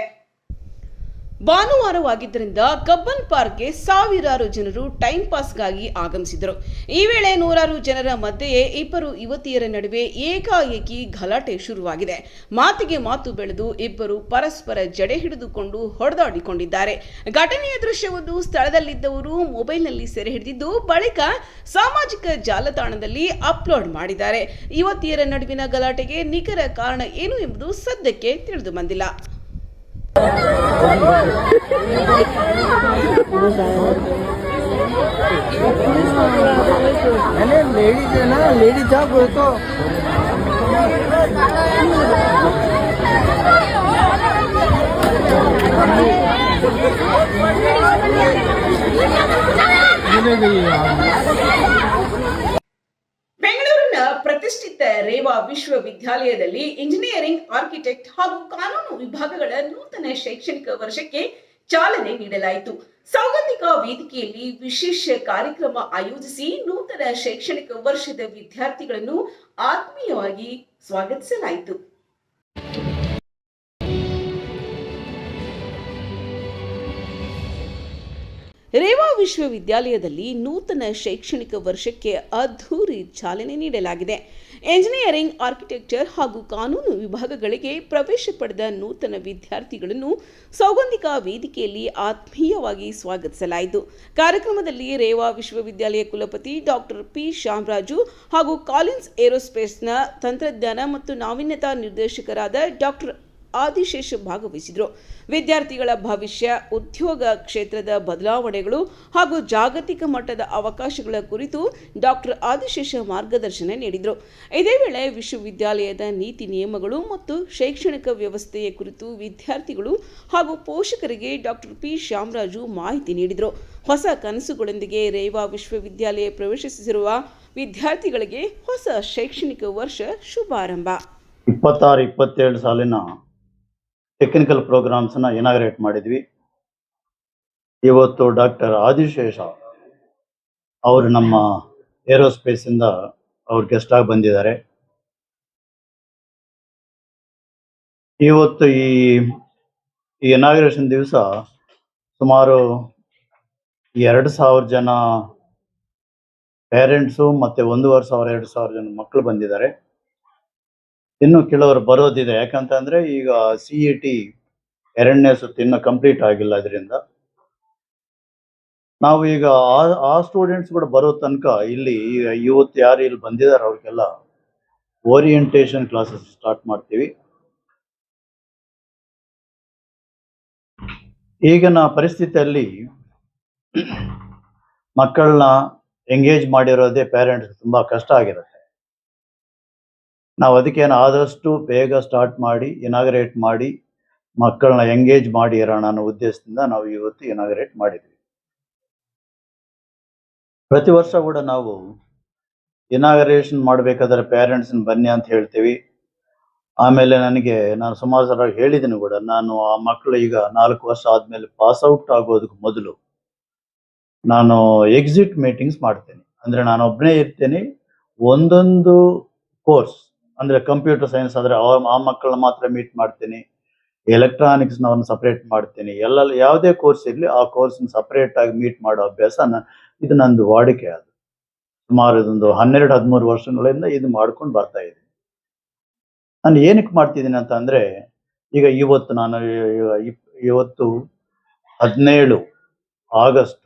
ಭಾನುವಾರವಾಗಿದ್ದರಿಂದ ಕಬ್ಬನ್ ಪಾರ್ಕ್ಗೆ ಸಾವಿರಾರು ಜನರು ಟೈಂ ಪಾಸ್ಗಾಗಿ ಆಗಮಿಸಿದರು. ಈ ವೇಳೆ ನೂರಾರು ಜನರ ಮಧ್ಯೆಯೇ ಇಬ್ಬರು ಯುವತಿಯರ ನಡುವೆ ಏಕಾಏಕಿ ಗಲಾಟೆ ಶುರುವಾಗಿದೆ. ಮಾತಿಗೆ ಮಾತು ಬೆಳೆದು ಇಬ್ಬರು ಪರಸ್ಪರ ಜಡೆ ಹಿಡಿದುಕೊಂಡು ಹೊಡೆದಾಡಿಕೊಂಡಿದ್ದಾರೆ. ಘಟನೆಯ ದೃಶ್ಯವನ್ನು ಸ್ಥಳದಲ್ಲಿದ್ದವರು ಮೊಬೈಲ್ನಲ್ಲಿ ಸೆರೆ ಹಿಡಿದಿದ್ದು, ಬಳಿಕ ಸಾಮಾಜಿಕ ಜಾಲತಾಣದಲ್ಲಿ ಅಪ್ಲೋಡ್ ಮಾಡಿದ್ದಾರೆ. ಯುವತಿಯರ ನಡುವಿನ ಗಲಾಟೆಗೆ ನಿಖರ ಕಾರಣ ಏನು ಎಂಬುದು ಸದ್ಯಕ್ಕೆ ತಿಳಿದು ಬಂದಿಲ್ಲ. लेडीज है ना, लेडीज आप बोल तो ಬೆಂಗಳೂರಿನ ಪ್ರತಿಷ್ಠಿತ ರೇವಾ ವಿಶ್ವವಿದ್ಯಾಲಯದಲ್ಲಿ ಇಂಜಿನಿಯರಿಂಗ್, ಆರ್ಕಿಟೆಕ್ಟ್ ಹಾಗೂ ಕಾನೂನು ವಿಭಾಗಗಳ ನೂತನ ಶೈಕ್ಷಣಿಕ ವರ್ಷಕ್ಕೆ ಚಾಲನೆ ನೀಡಲಾಯಿತು. ಸೌಗಂಧಿಕ ವೇದಿಕೆಯಲ್ಲಿ ವಿಶೇಷ ಕಾರ್ಯಕ್ರಮ ಆಯೋಜಿಸಿ ನೂತನ ಶೈಕ್ಷಣಿಕ ವರ್ಷದ ವಿದ್ಯಾರ್ಥಿಗಳನ್ನು ಆತ್ಮೀಯವಾಗಿ ಸ್ವಾಗತಿಸಲಾಯಿತು. ರೇವಾ ವಿಶ್ವವಿದ್ಯಾಲಯದಲ್ಲಿ ನೂತನ ಶೈಕ್ಷಣಿಕ ವರ್ಷಕ್ಕೆ ಅದ್ಧೂರಿ ಚಾಲನೆ ನೀಡಲಾಗಿದೆ. ಎಂಜಿನಿಯರಿಂಗ್, ಆರ್ಕಿಟೆಕ್ಚರ್ ಹಾಗೂ ಕಾನೂನು ವಿಭಾಗಗಳಿಗೆ ಪ್ರವೇಶ ಪಡೆದ ನೂತನ ವಿದ್ಯಾರ್ಥಿಗಳನ್ನು ಸೌಗಂಧಿಕ ವೇದಿಕೆಯಲ್ಲಿ ಆತ್ಮೀಯವಾಗಿ ಸ್ವಾಗತಿಸಲಾಯಿತು. ಕಾರ್ಯಕ್ರಮದಲ್ಲಿ ರೇವಾ ವಿಶ್ವವಿದ್ಯಾಲಯ ಕುಲಪತಿ ಡಾಕ್ಟರ್ ಪಿ ಶ್ಯಾಮರಾಜು ಹಾಗೂ ಕಾಲಿನ್ಸ್ ಏರೋಸ್ಪೇಸ್ನ ತಂತ್ರಜ್ಞಾನ ಮತ್ತು ನಾವೀನ್ಯತಾ ನಿರ್ದೇಶಕರಾದ ಡಾಕ್ಟರ್ ಆದಿಶೇಷ ಭಾಗವಹಿಸಿದರು. ವಿದ್ಯಾರ್ಥಿಗಳ ಭವಿಷ್ಯ, ಉದ್ಯೋಗ ಕ್ಷೇತ್ರದ ಬದಲಾವಣೆಗಳು ಹಾಗೂ ಜಾಗತಿಕ ಮಟ್ಟದ ಅವಕಾಶಗಳ ಕುರಿತು ಡಾಕ್ಟರ್ ಆದಿಶೇಷ ಮಾರ್ಗದರ್ಶನ ನೀಡಿದರು. ಇದೇ ವೇಳೆ ವಿಶ್ವವಿದ್ಯಾಲಯದ ನೀತಿ ನಿಯಮಗಳು ಮತ್ತು ಶೈಕ್ಷಣಿಕ ವ್ಯವಸ್ಥೆಯ ಕುರಿತು ವಿದ್ಯಾರ್ಥಿಗಳು ಹಾಗೂ ಪೋಷಕರಿಗೆ ಡಾಕ್ಟರ್ ಪಿ ಶ್ಯಾಮರಾಜು ಮಾಹಿತಿ ನೀಡಿದರು. ಹೊಸ ಕನಸುಗಳೊಂದಿಗೆ ರೇವಾ ವಿಶ್ವವಿದ್ಯಾಲಯ ಪ್ರವೇಶಿಸಿರುವ ವಿದ್ಯಾರ್ಥಿಗಳಿಗೆ ಹೊಸ ಶೈಕ್ಷಣಿಕ ವರ್ಷ ಶುಭಾರಂಭ. 26-27 ಸಾಲಿನ ಟೆಕ್ನಿಕಲ್ ಪ್ರೋಗ್ರಾಮ್ಸನ್ನ ಇನಾಗ್ರೇಟ್ ಮಾಡಿದ್ವಿ. ಇವತ್ತು ಡಾಕ್ಟರ್ ಆದಿಶೇಷ ಅವರು ನಮ್ಮ ಏರೋಸ್ಪೇಸಿಂದ ಅವ್ರು ಗೆಸ್ಟ್ ಆಗಿ ಬಂದಿದ್ದಾರೆ. ಇವತ್ತು ಈ ಇನಾಗ್ರೇಷನ್ ದಿವಸ ಸುಮಾರು 2,000 ಜನ ಪೇರೆಂಟ್ಸು ಮತ್ತು 1,500-2,000 ಜನ ಮಕ್ಕಳು ಬಂದಿದ್ದಾರೆ. ಇನ್ನು ಕೆಲವರು ಬರೋದಿದೆ. ಯಾಕಂತಂದ್ರೆ ಈಗ CET 2ನೇ ಸುತ್ತು ಇನ್ನೂ ಕಂಪ್ಲೀಟ್ ಆಗಿಲ್ಲ. ಅದರಿಂದ ನಾವು ಈಗ ಆ ಸ್ಟೂಡೆಂಟ್ಸ್ ಕೂಡ ಬರೋ ತನಕ ಇಲ್ಲಿ ಇವತ್ತು ಯಾರು ಇಲ್ಲಿ ಬಂದಿದ್ದಾರೆ ಅವ್ರಿಗೆಲ್ಲ ಓರಿಯೆಂಟೇಷನ್ ಕ್ಲಾಸಸ್ ಸ್ಟಾರ್ಟ್ ಮಾಡ್ತೀವಿ. ಈಗಿನ ಪರಿಸ್ಥಿತಿಯಲ್ಲಿ ಮಕ್ಕಳನ್ನ ಎಂಗೇಜ್ ಮಾಡಿರೋದೇ ಪೇರೆಂಟ್ಸ್ ತುಂಬಾ ಕಷ್ಟ ಆಗಿರುತ್ತೆ. ನಾವು ಅದಕ್ಕೇನು ಆದಷ್ಟು ಬೇಗ ಸ್ಟಾರ್ಟ್ ಮಾಡಿ ಇನಾಗ್ರೇಟ್ ಮಾಡಿ ಮಕ್ಕಳನ್ನ ಎಂಗೇಜ್ ಮಾಡಿ ಇರೋಣ ಅನ್ನೋ ಉದ್ದೇಶದಿಂದ ನಾವು ಇವತ್ತು ಇನಾಗ್ರೇಟ್ ಮಾಡಿದ್ವಿ. ಪ್ರತಿ ವರ್ಷ ಕೂಡ ನಾವು ಇನಾಗ್ರೇಷನ್ ಮಾಡಬೇಕಾದ್ರೆ ಪೇರೆಂಟ್ಸ್ನ ಬನ್ನಿ ಅಂತ ಹೇಳ್ತೀವಿ. ಆಮೇಲೆ ನಾನು ಸುಮಾರು ಸಲ ಹೇಳಿದ್ದೀನಿ ಕೂಡ, ನಾನು ಆ ಮಕ್ಕಳು ಈಗ 4 ವರ್ಷ ಆದ್ಮೇಲೆ ಪಾಸ್ ಔಟ್ ಆಗೋದಕ್ಕೆ ಮೊದಲು ನಾನು ಎಕ್ಸಿಟ್ ಮೀಟಿಂಗ್ಸ್ ಮಾಡ್ತೇನೆ. ಅಂದ್ರೆ ನಾನು ಒಬ್ಬನೇ ಇರ್ತೇನೆ. ಒಂದೊಂದು ಕೋರ್ಸ್ ಅಂದ್ರೆ ಕಂಪ್ಯೂಟರ್ ಸೈನ್ಸ್ ಆದ್ರೆ ಆ ಮಕ್ಕಳನ್ನ ಮಾತ್ರ ಮೀಟ್ ಮಾಡ್ತೀನಿ. ಎಲೆಕ್ಟ್ರಾನಿಕ್ಸ್ ನವನ್ನ ಸಪರೇಟ್ ಮಾಡ್ತೀನಿ. ಯಾವುದೇ ಕೋರ್ಸ್ ಇರಲಿ ಆ ಕೋರ್ಸ್ ಸಪರೇಟ್ ಆಗಿ ಮೀಟ್ ಮಾಡೋ ಅಭ್ಯಾಸ ಇದು ನಂದು ವಾಡಿಕೆ. ಅದು ಸುಮಾರು ಇದೊಂದು 12-13 ವರ್ಷಗಳಿಂದ ಇದು ಮಾಡ್ಕೊಂಡು ಬರ್ತಾ ಇದ್ದೀನಿ. ನಾನು ಏನಕ್ಕೆ ಮಾಡ್ತಿದ್ದೀನಿ ಅಂತ ಅಂದ್ರೆ, ಈಗ ಇವತ್ತು ನಾನು ಇವತ್ತು 17 ಆಗಸ್ಟ್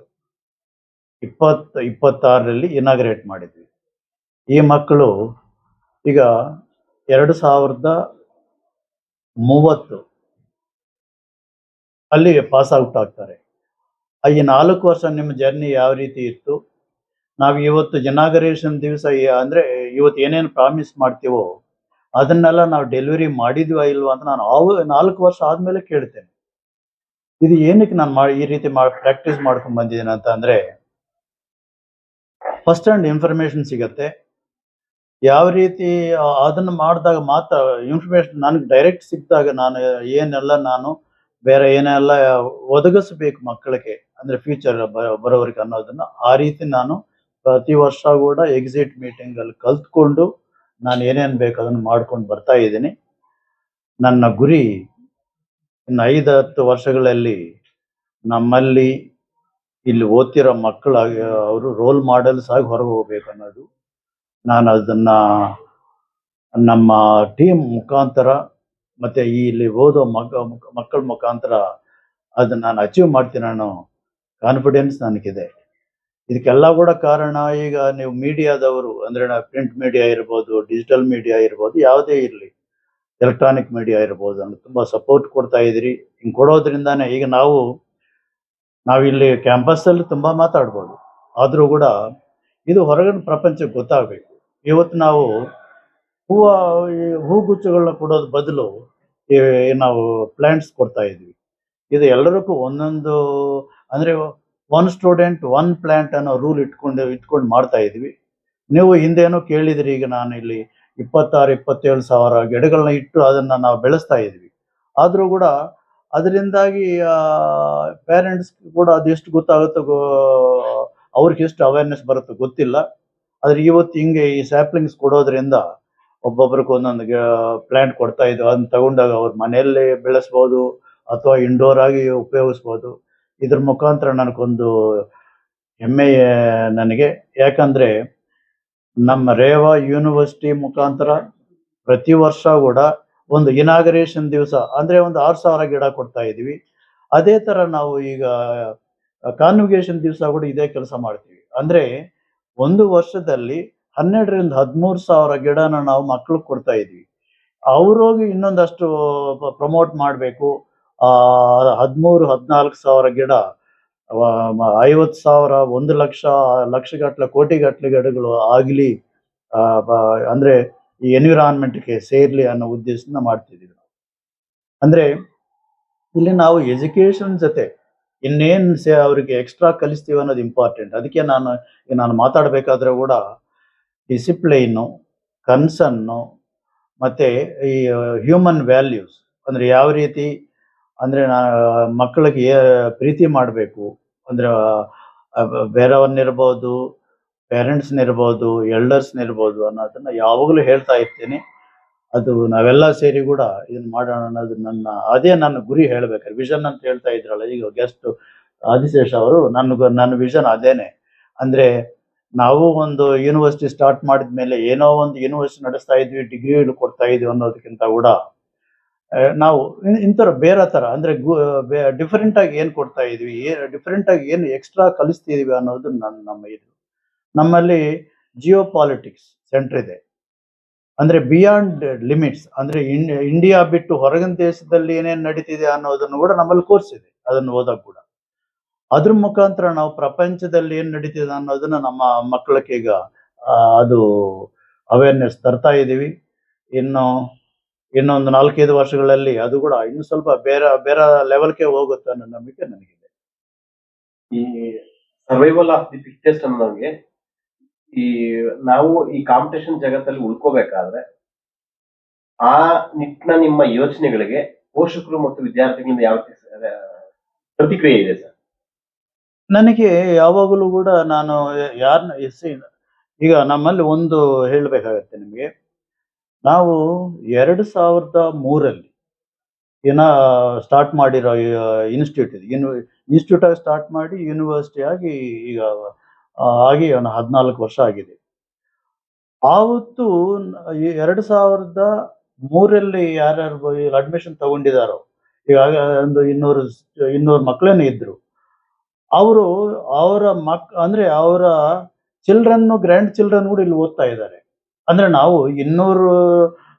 2026ರಲ್ಲಿ ಇನಾಗ್ರೇಟ್ ಮಾಡಿದ್ವಿ. ಈ ಮಕ್ಕಳು ಈಗ 2030 ಅಲ್ಲಿಗೆ ಪಾಸ್ ಔಟ್ ಆಗ್ತಾರೆ. ಈ 4 ವರ್ಷ ನಿಮ್ಮ ಜರ್ನಿ ಯಾವ ರೀತಿ ಇತ್ತು? ನಾವು ಇವತ್ತು ಇನಾಗರೇಷನ್ ದಿವಸ ಅಂದ್ರೆ ಇವತ್ತು ಏನೇನು ಪ್ರಾಮಿಸ್ ಮಾಡ್ತೀವೋ ಅದನ್ನೆಲ್ಲ ನಾವು ಡೆಲಿವರಿ ಮಾಡಿದ್ವಾ ಇಲ್ವಾ ಅಂತ ನಾನು 4 ವರ್ಷ ಆದ್ಮೇಲೆ ಕೇಳ್ತೇನೆ. ಇದು ಏನಕ್ಕೆ ನಾನು ಈ ರೀತಿ ಪ್ರಾಕ್ಟೀಸ್ ಮಾಡ್ಕೊಂಡು ಬಂದಿದ್ದೀನಿ ಅಂತ ಅಂದ್ರೆ, ಫಸ್ಟ್ ಹ್ಯಾಂಡ್ ಇನ್ಫಾರ್ಮೇಶನ್ ಸಿಗತ್ತೆ. ಯಾವ ರೀತಿ ಅದನ್ನ ಮಾಡಿದಾಗ ಮಾತ್ರ ಇನ್ಫಾರ್ಮೇಶನ್ ನನಗೆ ಡೈರೆಕ್ಟ್ ಸಿಕ್ಕಿದಾಗ ನಾನು ಬೇರೆ ಏನೆಲ್ಲ ಒದಗಿಸ್ಬೇಕು ಮಕ್ಕಳಿಗೆ, ಅಂದ್ರೆ ಫ್ಯೂಚರ್ ಬರೋವರೆಗೆ ಅನ್ನೋದನ್ನ ಆ ರೀತಿ ನಾನು ಪ್ರತಿ ವರ್ಷ ಕೂಡ ಎಕ್ಸಿಟ್ ಮೀಟಿಂಗ್ ಅಲ್ಲಿ ಕಲ್ತ್ಕೊಂಡು ನಾನು ಏನೇನ್ ಬೇಕು ಅದನ್ನ ಮಾಡ್ಕೊಂಡು ಬರ್ತಾ ಇದ್ದೀನಿ. ನನ್ನ ಗುರಿ ಇನ್ನು 5-10 ವರ್ಷಗಳಲ್ಲಿ ನಮ್ಮಲ್ಲಿ ಇಲ್ಲಿ ಓದ್ತಿರೋ ಮಕ್ಕಳಾಗಿ ಅವರು ರೋಲ್ ಮಾಡೆಲ್ಸ್ ಆಗಿ ಹೊರಗೆ ಹೋಗ್ಬೇಕು ಅನ್ನೋದು. ನಾನು ಅದನ್ನ ನಮ್ಮ ಟೀಮ್ ಮುಖಾಂತರ ಮತ್ತೆ ಇಲ್ಲಿ ಓದೋ ಮಕ್ಕಳ ಮುಖಾಂತರ ಅದನ್ನ ನಾನು ಅಚೀವ್ ಮಾಡ್ತೀನಿ ಅನ್ನೋ ಕಾನ್ಫಿಡೆನ್ಸ್ ನನಗಿದೆ. ಇದಕ್ಕೆಲ್ಲ ಕೂಡ ಕಾರಣ, ಈಗ ನೀವು ಮೀಡಿಯಾದವರು ಅಂದ್ರೆ ಪ್ರಿಂಟ್ ಮೀಡಿಯಾ ಇರ್ಬೋದು, ಡಿಜಿಟಲ್ ಮೀಡಿಯಾ ಇರ್ಬೋದು, ಯಾವುದೇ ಇರಲಿ, ಎಲೆಕ್ಟ್ರಾನಿಕ್ ಮೀಡಿಯಾ ಇರ್ಬೋದು, ಅಂದ್ರೆ ತುಂಬಾ ಸಪೋರ್ಟ್ ಕೊಡ್ತಾ ಇದ್ದೀರಿ. ಹಿಂಗೆ ಕೊಡೋದ್ರಿಂದಾನೇ ಈಗ ನಾವಿಲ್ಲಿ ಕ್ಯಾಂಪಸ್ ಅಲ್ಲಿ ತುಂಬಾ ಮಾತಾಡ್ಬೋದು, ಆದ್ರೂ ಕೂಡ ಇದು ಹೊರಗಿನ ಪ್ರಪಂಚಕ್ಕೆ ಗೊತ್ತಾಗಬೇಕು. ಇವತ್ತು ನಾವು ಹೂಗುಚ್ಚಗಳನ್ನ ಕೊಡೋದ್ ಬದಲು ನಾವು ಪ್ಲಾಂಟ್ಸ್ ಕೊಡ್ತಾ ಇದ್ವಿ. ಇದು ಎಲ್ಲರಿಗೂ ಒಂದೊಂದು ಅಂದ್ರೆ 1 ಸ್ಟೂಡೆಂಟ್ 1 ಪ್ಲಾಂಟ್ ಅನ್ನೋ ರೂಲ್ ಇಟ್ಕೊಂಡು ಮಾಡ್ತಾ ಇದ್ವಿ. ನೀವು ಹಿಂದೇನೋ ಕೇಳಿದ್ರಿ, ಈಗ ನಾನು ಇಲ್ಲಿ 26-27 ಸಾವಿರ ಗಿಡಗಳನ್ನ ಇಟ್ಟು ಅದನ್ನ ನಾವು ಬೆಳೆಸ್ತಾ ಇದ್ವಿ. ಆದ್ರೂ ಕೂಡ ಅದರಿಂದಾಗಿ ಪೇರೆಂಟ್ಸ್ ಕೂಡ ಅದೆಷ್ಟು ಗೊತ್ತಾಗುತ್ತೋ, ಅವ್ರಿಗೆ ಎಷ್ಟು ಅವೇರ್ನೆಸ್ ಬರುತ್ತೋ ಗೊತ್ತಿಲ್ಲ. ಆದ್ರೆ ಇವತ್ತು ಹಿಂಗೆ ಈ ಸ್ಯಾಪ್ಲಿಂಗ್ಸ್ ಕೊಡೋದ್ರಿಂದ ಒಬ್ಬೊಬ್ರಿಗೆ ಒಂದೊಂದು ಪ್ಲಾಂಟ್ ಕೊಡ್ತಾ ಇದ್ವು. ಅದನ್ನ ತಗೊಂಡಾಗ ಅವ್ರ ಮನೆಯಲ್ಲೇ ಬೆಳೆಸ್ಬೋದು ಅಥವಾ ಇಂಡೋರ್ ಆಗಿ ಉಪಯೋಗಿಸ್ಬೋದು. ಇದ್ರ ಮುಖಾಂತರ ನನಗೊಂದು ಹೆಮ್ಮೆ ನನಗೆ. ಯಾಕಂದ್ರೆ ನಮ್ಮ ರೇವಾ ಯೂನಿವರ್ಸಿಟಿ ಮುಖಾಂತರ ಪ್ರತಿ ವರ್ಷ ಕೂಡ ಒಂದು ಇನಾಗರೇಷನ್ ದಿವಸ ಅಂದ್ರೆ ಒಂದು 6,000 ಗಿಡ ಕೊಡ್ತಾ ಇದೀವಿ. ಅದೇ ತರ ನಾವು ಈಗ ಕಾನ್ವಿಗೇಷನ್ ದಿವಸ ಕೂಡ ಇದೇ ಕೆಲಸ ಮಾಡ್ತೀವಿ. ಅಂದ್ರೆ ಒಂದು ವರ್ಷದಲ್ಲಿ 12-13 ಸಾವಿರ ಗಿಡನ ನಾವು ಮಕ್ಳಿಗೆ ಕೊಡ್ತಾ ಇದ್ವಿ. ಅವ್ರೋಗಿ ಇನ್ನೊಂದಷ್ಟು ಪ್ರಮೋಟ್ ಮಾಡಬೇಕು. 13-14 ಸಾವಿರ ಗಿಡ, 50,000, 1 ಲಕ್ಷ, ಲಕ್ಷಗಟ್ಟಲೆ, ಕೋಟಿಗಟ್ಟಲೆ ಗಿಡಗಳು ಆಗ್ಲಿ, ಅಂದ್ರೆ ಈ ಎನ್ವಿರಾನ್ಮೆಂಟ್ಗೆ ಸೇರ್ಲಿ ಅನ್ನೋ ಉದ್ದೇಶದಿಂದ ಮಾಡ್ತಿದ್ದೀವಿ ನಾವು. ಅಂದ್ರೆ ಇಲ್ಲಿ ನಾವು ಎಜುಕೇಶನ್ ಜೊತೆ ಇನ್ನೇನ್ ಅವ್ರಿಗೆ ಎಕ್ಸ್ಟ್ರಾ ಕಲಿಸ್ತೀವಿ ಅನ್ನೋದು ಇಂಪಾರ್ಟೆಂಟ್. ಅದಕ್ಕೆ ನಾನು ಮಾತಾಡ್ಬೇಕಾದ್ರೆ ಕೂಡ ಡಿಸಿಪ್ಲೈನು, ಕನ್ಸನ್ನು, ಮತ್ತೆ ಈ ಹ್ಯೂಮನ್ ವ್ಯಾಲ್ಯೂಸ್ ಅಂದ್ರೆ ಯಾವ ರೀತಿ ಅಂದ್ರೆ ಮಕ್ಕಳಿಗೆ ಪ್ರೀತಿ ಮಾಡಬೇಕು ಅಂದ್ರೆ ಬೇರೆಯವ್ರನ್ನಿರ್ಬೋದು, ಪೇರೆಂಟ್ಸ್ನಿರ್ಬೋದು, ಎಲ್ಡರ್ಸ್ನಿರ್ಬೋದು ಅನ್ನೋದನ್ನ ಯಾವಾಗಲೂ ಹೇಳ್ತಾ ಇರ್ತೀನಿ. ಅದು ನಾವೆಲ್ಲ ಸೇರಿ ಕೂಡ ಇದನ್ನ ಮಾಡೋಣ ಅನ್ನೋದು ನನ್ನ ಗುರಿ. ಹೇಳ್ಬೇಕಾದ್ರೆ ವಿಷನ್ ಅಂತ ಹೇಳ್ತಾ ಇದ್ರಲ್ಲ ಈಗ ಗೆಸ್ಟ್ ಆದಿಶೇಷ ಅವರು, ನನ್ನ ವಿಷನ್ ಅದೇನೆ. ಅಂದ್ರೆ ನಾವು ಒಂದು ಯೂನಿವರ್ಸಿಟಿ ಸ್ಟಾರ್ಟ್ ಮಾಡಿದ್ಮೇಲೆ ಏನೋ ಒಂದು ಯೂನಿವರ್ಸಿಟಿ ನಡೆಸ್ತಾ ಇದ್ವಿ, ಡಿಗ್ರಿಗಳು ಕೊಡ್ತಾ ಇದ್ವಿ ಅನ್ನೋದಕ್ಕಿಂತ ಕೂಡ ನಾವು ಇಂಥರ ಬೇರೆ ತರ ಅಂದ್ರೆ ಡಿಫರೆಂಟ್ ಆಗಿ ಏನ್ ಕೊಡ್ತಾ ಇದ್ವಿ, ಡಿಫರೆಂಟ್ ಆಗಿ ಏನು ಎಕ್ಸ್ಟ್ರಾ ಕಲಿಸ್ತಿದೀವಿ ಅನ್ನೋದು ನಮ್ಮ ಇದು. ನಮ್ಮಲ್ಲಿ ಜಿಯೋ ಪಾಲಿಟಿಕ್ಸ್ ಸೆಂಟರ್ ಇದೆ. ಅಂದ್ರೆ ಬಿಯಾಂಡ್ ಲಿಮಿಟ್ಸ್ ಅಂದ್ರೆ ಇಂಡಿಯಾ ಬಿಟ್ಟು ಹೊರಗಿನ ದೇಶದಲ್ಲಿ ಏನೇನ್ ನಡೀತಿದೆ ಅನ್ನೋದನ್ನು ಕೂಡ ನಮ್ಮಲ್ಲಿ ಕೋರ್ಸ್ ಇದೆ. ಅದನ್ನು ಓದಕ್ ಕೂಡ ಅದ್ರ ಮುಖಾಂತರ ನಾವು ಪ್ರಪಂಚದಲ್ಲಿ ಏನ್ ನಡೀತಿದೆ ಅನ್ನೋದನ್ನ ನಮ್ಮ ಮಕ್ಕಳಿಗೆ ಈಗ ಅದು ಅವೇರ್ನೆಸ್ ತರ್ತಾ ಇದ್ದೀವಿ. ಇನ್ನೊಂದು 4-5 ವರ್ಷಗಳಲ್ಲಿ ಅದು ಕೂಡ ಇನ್ನು ಸ್ವಲ್ಪ ಬೇರೆ ಲೆವೆಲ್ಗೆ ಹೋಗುತ್ತೆ ಅನ್ನೋ ನಂಬಿಕೆ ನನಗಿದೆ. ಈ ಸರ್ವೈವಲ್ ಆಫ್ ದಿ ಫಿಟ್ಟೆಸ್ಟ್ ಅನ್ನೋಂಗೆ ಈ ನಾವು ಈ ಕಾಂಪಿಟೇಷನ್ ಜಗತ್ತಲ್ಲಿ ಉಳ್ಕೋಬೇಕಾದ್ರೆ ಆ ನಿಟ್ಟಿನ ನಿಮ್ಮ ಯೋಚನೆಗಳಿಗೆ ಪೋಷಕರು ಮತ್ತು ವಿದ್ಯಾರ್ಥಿಗಳಿಂದ ಯಾವ ಪ್ರತಿಕ್ರಿಯೆ ಇದೆ ಸರ್? ನನಗೆ ಯಾವಾಗಲೂ ಕೂಡ ನಾನು ಯಾರನ್ನ ಈಗ ನಮ್ಮಲ್ಲಿ ಒಂದು ಹೇಳಬೇಕಾಗತ್ತೆ ನಿಮಗೆ. ನಾವು 2003 ಸ್ಟಾರ್ಟ್ ಮಾಡಿರೋ ಇನ್ಸ್ಟಿಟ್ಯೂಟ್ ಇದು. ಇನ್ಸ್ಟಿಟ್ಯೂಟ್ ಆಗಿ ಸ್ಟಾರ್ಟ್ ಮಾಡಿ ಯೂನಿವರ್ಸಿಟಿ ಆಗಿ ಈಗ ಆಗಿ 14 ವರ್ಷ ಆಗಿದೆ. ಆವತ್ತು 2003 ಯಾರ್ಯಾರು ಅಡ್ಮಿಷನ್ ತಗೊಂಡಿದ್ದಾರೋ, ಈಗಾಗ ಒಂದು 200 ಮಕ್ಕಳೇನೋ ಇದ್ರು. ಅವರು ಅಂದ್ರೆ ಅವರ ಗ್ರ್ಯಾಂಡ್ ಚಿಲ್ಡ್ರನ್ ಕೂಡ ಇಲ್ಲಿ ಓದ್ತಾ ಇದ್ದಾರೆ. ಅಂದ್ರೆ ನಾವು 200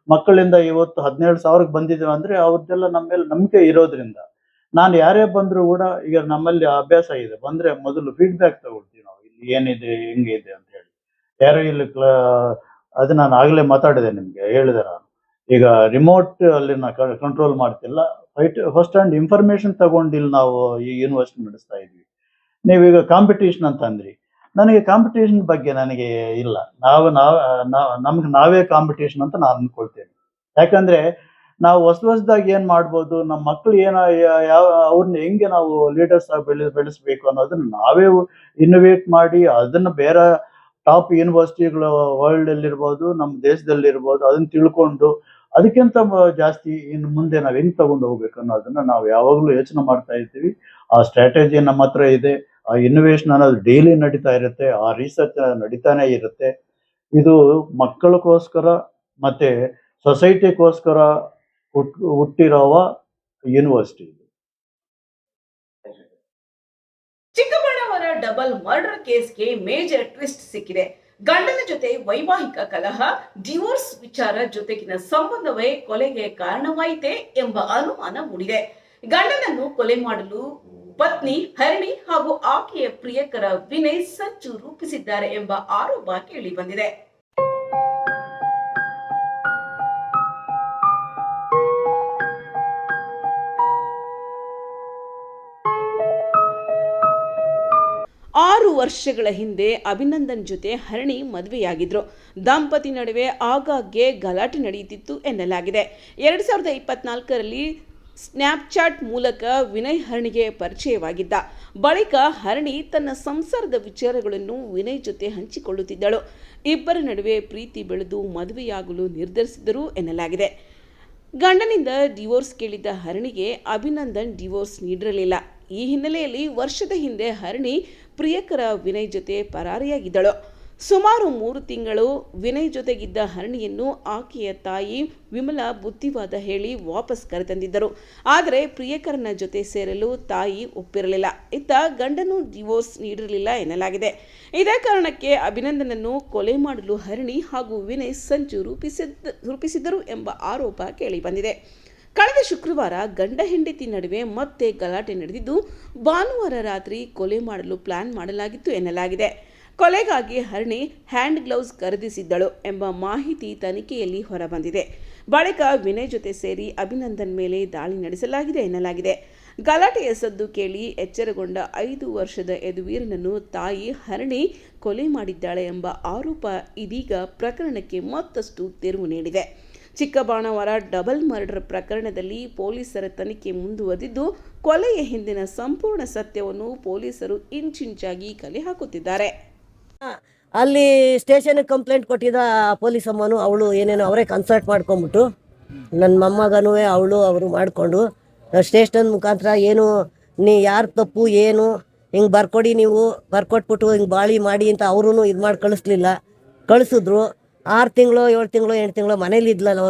ಮಕ್ಕಳಿಂದ ಇವತ್ತು 17,000ಕ್ಕೆ ಬಂದಿದ್ದೇವೆ ಅಂದ್ರೆ ಅವ್ರದ್ದೆಲ್ಲ ನಮ್ಮ ಮೇಲೆ ನಂಬಿಕೆ ಇರೋದ್ರಿಂದ. ನಾನು ಯಾರೇ ಬಂದ್ರು ಕೂಡ ಈಗ ನಮ್ಮಲ್ಲಿ ಅಭ್ಯಾಸ ಇದೆ, ಬಂದ್ರೆ ಮೊದಲು ಫೀಡ್ಬ್ಯಾಕ್ ತಗೊಳ್ತೀವಿ ನಾವು, ಇಲ್ಲಿ ಏನಿದೆ ಹೆಂಗಿದೆ ಅಂತ ಹೇಳಿ. ಯಾರು ಇಲ್ಲಿ ಅದು ನಾನು ಆಗ್ಲೇ ಮಾತಾಡಿದೆ, ನಿಮ್ಗೆ ಹೇಳಿದೆ ನಾನು. ಈಗ ರಿಮೋಟ್ ಅಲ್ಲಿ ಕಂಟ್ರೋಲ್ ಮಾಡ್ತಿಲ್ಲ, ಫಸ್ಟ್ ಹ್ಯಾಂಡ್ ಇನ್ಫಾರ್ಮೇಶನ್ ತಗೊಂಡು ಇಲ್ಲಿ ನಾವು ಈ ಯೂನಿವರ್ಸಿಟಿ ನಡೆಸ್ತಾ ಇದ್ವಿ. ನೀವೀಗ ಕಾಂಪಿಟೇಷನ್ ಅಂತ ಅಂದ್ರಿ, ನನಗೆ ಕಾಂಪಿಟೇಷನ್ ಬಗ್ಗೆ ನನಗೆ ಇಲ್ಲ. ನಮ್ಗೆ ನಾವೇ ಕಾಂಪಿಟೇಷನ್ ಅಂತ ನಾನು ಅನ್ಕೊಳ್ತೇನೆ. ಯಾಕಂದ್ರೆ ನಾವು ಹೊಸದಾಗಿ ಏನ್ ಮಾಡ್ಬೋದು, ನಮ್ಮ ಮಕ್ಕಳು ಅವ್ರನ್ನ ಹೆಂಗೆ ನಾವು ಲೀಡರ್ಸ್ ಆಗಿ ಬೆಳೆಸ್ಬೇಕು ಅನ್ನೋದನ್ನ ನಾವೇ ಇನ್ನೋವೇಟ್ ಮಾಡಿ ಅದನ್ನ ಬೇರೆ ಟಾಪ್ ಯೂನಿವರ್ಸಿಟಿಗಳು ವರ್ಲ್ಡ್ ಅಲ್ಲಿರ್ಬೋದು, ನಮ್ಮ ದೇಶದಲ್ಲಿರ್ಬೋದು, ಅದನ್ನ ತಿಳ್ಕೊಂಡು ಅದಕ್ಕಿಂತ ಜಾಸ್ತಿ ಇನ್ನು ಮುಂದೆ ನಾವು ಹೆಂಗ್ ತಗೊಂಡು ಹೋಗ್ಬೇಕು ಅನ್ನೋದನ್ನ ನಾವು ಯಾವಾಗಲೂ ಯೋಚನೆ ಮಾಡ್ತಾ ಇರ್ತೀವಿ. ಆ ಸ್ಟ್ರಾಟಜಿ ನಮ್ಮ ಹತ್ರ ಇದೆ. ಆ ಇನ್ನೋವೇಷನ್ ಅನ್ನೋದು ಡೈಲಿ ನಡೀತಾ ಇರುತ್ತೆ, ಆ ರಿಸರ್ಚ್ ನಡೀತಾನೆ ಇರುತ್ತೆ. ಇದು ಮಕ್ಕಳಿಗೋಸ್ಕರ ಮತ್ತೆ ಸೊಸೈಟಿಗೋಸ್ಕರ ಹುಟ್ಟಿರುವ ಯೂನಿವರ್ಸಿಟಿ ಇದು. ಚಿಕ್ಕಬಳ್ಳಾಪುರ ಡಬಲ್ ಮರ್ಡರ್ ಕೇಸ್ಗೆ ಮೇಜರ್ ಟ್ವಿಸ್ಟ್ ಸಿಕ್ಕಿದೆ. ಗಂಡನ ಜೊತೆ ವೈವಾಹಿಕ ಕಲಹ, ಡಿವೋರ್ಸ್ ವಿಚಾರ ಜೊತೆಗಿನ ಸಂಬಂಧವೇ ಕೊಲೆಗೆ ಕಾರಣವಾಯಿತೆ ಎಂಬ ಅನುಮಾನ ಮೂಡಿದೆ. ಗಂಡನನ್ನು ಕೊಲೆ ಮಾಡಲು ಪತ್ನಿ ಹರಿಣಿ ಹಾಗೂ ಆಕೆಯ ಪ್ರಿಯಕರ ವಿನಯ್ ಸಂಚು ರೂಪಿಸಿದ್ದಾರೆ ಎಂಬ ಆರೋಪ ಕೇಳಿ ಬಂದಿದೆ. ಆರು ವರ್ಷಗಳ ಹಿಂದೆ ಅಭಿನಂದನ್ ಜೊತೆ ಹರಿಣಿ ಮದುವೆಯಾಗಿದ್ರು. ದಂಪತಿ ನಡುವೆ ಆಗಾಗ್ಗೆ ಗಲಾಟೆ ನಡೆಯುತ್ತಿತ್ತು ಎನ್ನಲಾಗಿದೆ. 2024ರಲ್ಲಿ ಸ್ನ್ಯಾಪ್ಚಾಟ್ ಮೂಲಕ ವಿನಯ್ ಹರಿಣಿಗೆ ಪರಿಚಯವಾಗಿದ್ದ. ಬಳಿಕ ಹರಿಣಿ ತನ್ನ ಸಂಸಾರದ ವಿಚಾರಗಳನ್ನು ವಿನಯ್ ಜೊತೆ ಹಂಚಿಕೊಳ್ಳುತ್ತಿದ್ದಳು. ಇಬ್ಬರ ನಡುವೆ ಪ್ರೀತಿ ಬೆಳೆದು ಮದುವೆಯಾಗಲು ನಿರ್ಧರಿಸಿದರು ಎನ್ನಲಾಗಿದೆ. ಗಂಡನಿಂದ ಡಿವೋರ್ಸ್ ಕೇಳಿದ್ದ ಹರಿಣಿಗೆ ಅಭಿನಂದನ್ ಡಿವೋರ್ಸ್ ನೀಡಿರಲಿಲ್ಲ. ಈ ಹಿನ್ನೆಲೆಯಲ್ಲಿ ವರ್ಷದ ಹಿಂದೆ ಹರಿಣಿ ಪ್ರಿಯಕರ ವಿನಯ್ ಜೊತೆ ಪರಾರಿಯಾಗಿದ್ದಳು. ಸುಮಾರು 3 ತಿಂಗಳು ವಿನಯ್ ಜೊತೆಗಿದ್ದ ಹರಿಣಿಯನ್ನು ಆಕೆಯ ತಾಯಿ ವಿಮಲಾ ಬುದ್ಧಿವಾದ ಹೇಳಿ ವಾಪಸ್ ಕರೆತಂದಿದ್ದರು. ಆದರೆ ಪ್ರಿಯಕರನ ಜೊತೆ ಸೇರಲು ತಾಯಿ ಒಪ್ಪಿರಲಿಲ್ಲ. ಇತ್ತ ಗಂಡನು ಡಿವೋರ್ಸ್ ನೀಡಿರಲಿಲ್ಲ ಎನ್ನಲಾಗಿದೆ. ಇದೇ ಕಾರಣಕ್ಕೆ ಅಭಿನಂದನನ್ನು ಕೊಲೆ ಮಾಡಲು ಹರಿಣಿ ಹಾಗೂ ವಿನಯ್ ಸಂಚು ರೂಪಿಸಿದ್ದರು ಎಂಬ ಆರೋಪ ಕೇಳಿಬಂದಿದೆ. ಕಳೆದ ಶುಕ್ರವಾರ ಗಂಡ ಹೆಂಡತಿ ನಡುವೆ ಮತ್ತೆ ಗಲಾಟೆ ನಡೆದಿದ್ದು, ಭಾನುವಾರ ರಾತ್ರಿ ಕೊಲೆ ಮಾಡಲು ಪ್ಲಾನ್ ಮಾಡಲಾಗಿತ್ತು ಎನ್ನಲಾಗಿದೆ. ಕೊಲೆಗಾಗಿ ಹರಿಣಿ ಹ್ಯಾಂಡ್ ಗ್ಲೌಸ್ ಖರೀದಿಸಿದ್ದಳು ಎಂಬ ಮಾಹಿತಿ ತನಿಖೆಯಲ್ಲಿ ಹೊರಬಂದಿದೆ. ಬಳಿಕ ವಿನಯ್ ಜೊತೆ ಸೇರಿ ಅಭಿನಂದನ್ ಮೇಲೆ ದಾಳಿ ನಡೆಸಲಾಗಿದೆ ಎನ್ನಲಾಗಿದೆ. ಗಲಾಟೆಯ ಸದ್ದು ಕೇಳಿ ಎಚ್ಚರಗೊಂಡ 5 ವರ್ಷದ ಯದುವೀರನನ್ನು ತಾಯಿ ಹರಿಣಿ ಕೊಲೆ ಮಾಡಿದ್ದಾಳೆ ಎಂಬ ಆರೋಪ ಇದೀಗ ಪ್ರಕರಣಕ್ಕೆ ಮತ್ತಷ್ಟು ತಿರುವು ನೀಡಿದೆ. ಚಿಕ್ಕಬಾಣಾವರ ಡಬಲ್ ಮರ್ಡರ್ ಪ್ರಕರಣದಲ್ಲಿ ಪೊಲೀಸರ ತನಿಖೆ ಮುಂದುವರೆದಿದ್ದು, ಕೊಲೆಯ ಹಿಂದಿನ ಸಂಪೂರ್ಣ ಸತ್ಯವನ್ನು ಪೊಲೀಸರು ಇಂಚಿಂಚಾಗಿ ಕಲೆ ಹಾಕುತ್ತಿದ್ದಾರೆ. ಅಲ್ಲಿ ಸ್ಟೇಷನ್ಗೆ ಕಂಪ್ಲೇಂಟ್ ಕೊಟ್ಟಿದ್ದ ಪೊಲೀಸ್ ಅಮ್ಮನು ಅವಳು ಏನೇನೋ ಅವರೇ ಕನ್ಸಲ್ಟ್ ಮಾಡ್ಕೊಂಬಿಟ್ಟು ನನ್ನ ಮೊಮ್ಮಗನೂ ಅವರು ಮಾಡಿಕೊಂಡು ಸ್ಟೇಷನ್ ಮುಖಾಂತರ ಏನು ಯಾರು ತಪ್ಪು ಏನು ಹಿಂಗೆ ಬರ್ಕೊಡಿ, ನೀವು ಬರ್ಕೊಟ್ಬಿಟ್ಟು ಹಿಂಗೆ ಬಾಳಿ ಮಾಡಿ ಅಂತ ಅವರೂ ಇದು ಮಾಡಿ ಕಳಿಸಿದ್ರು. 6 ತಿಂಗಳು 7 ತಿಂಗಳು 8 ತಿಂಗಳು ಮನೇಲಿ ಇದ್ಲಲ್ಲ,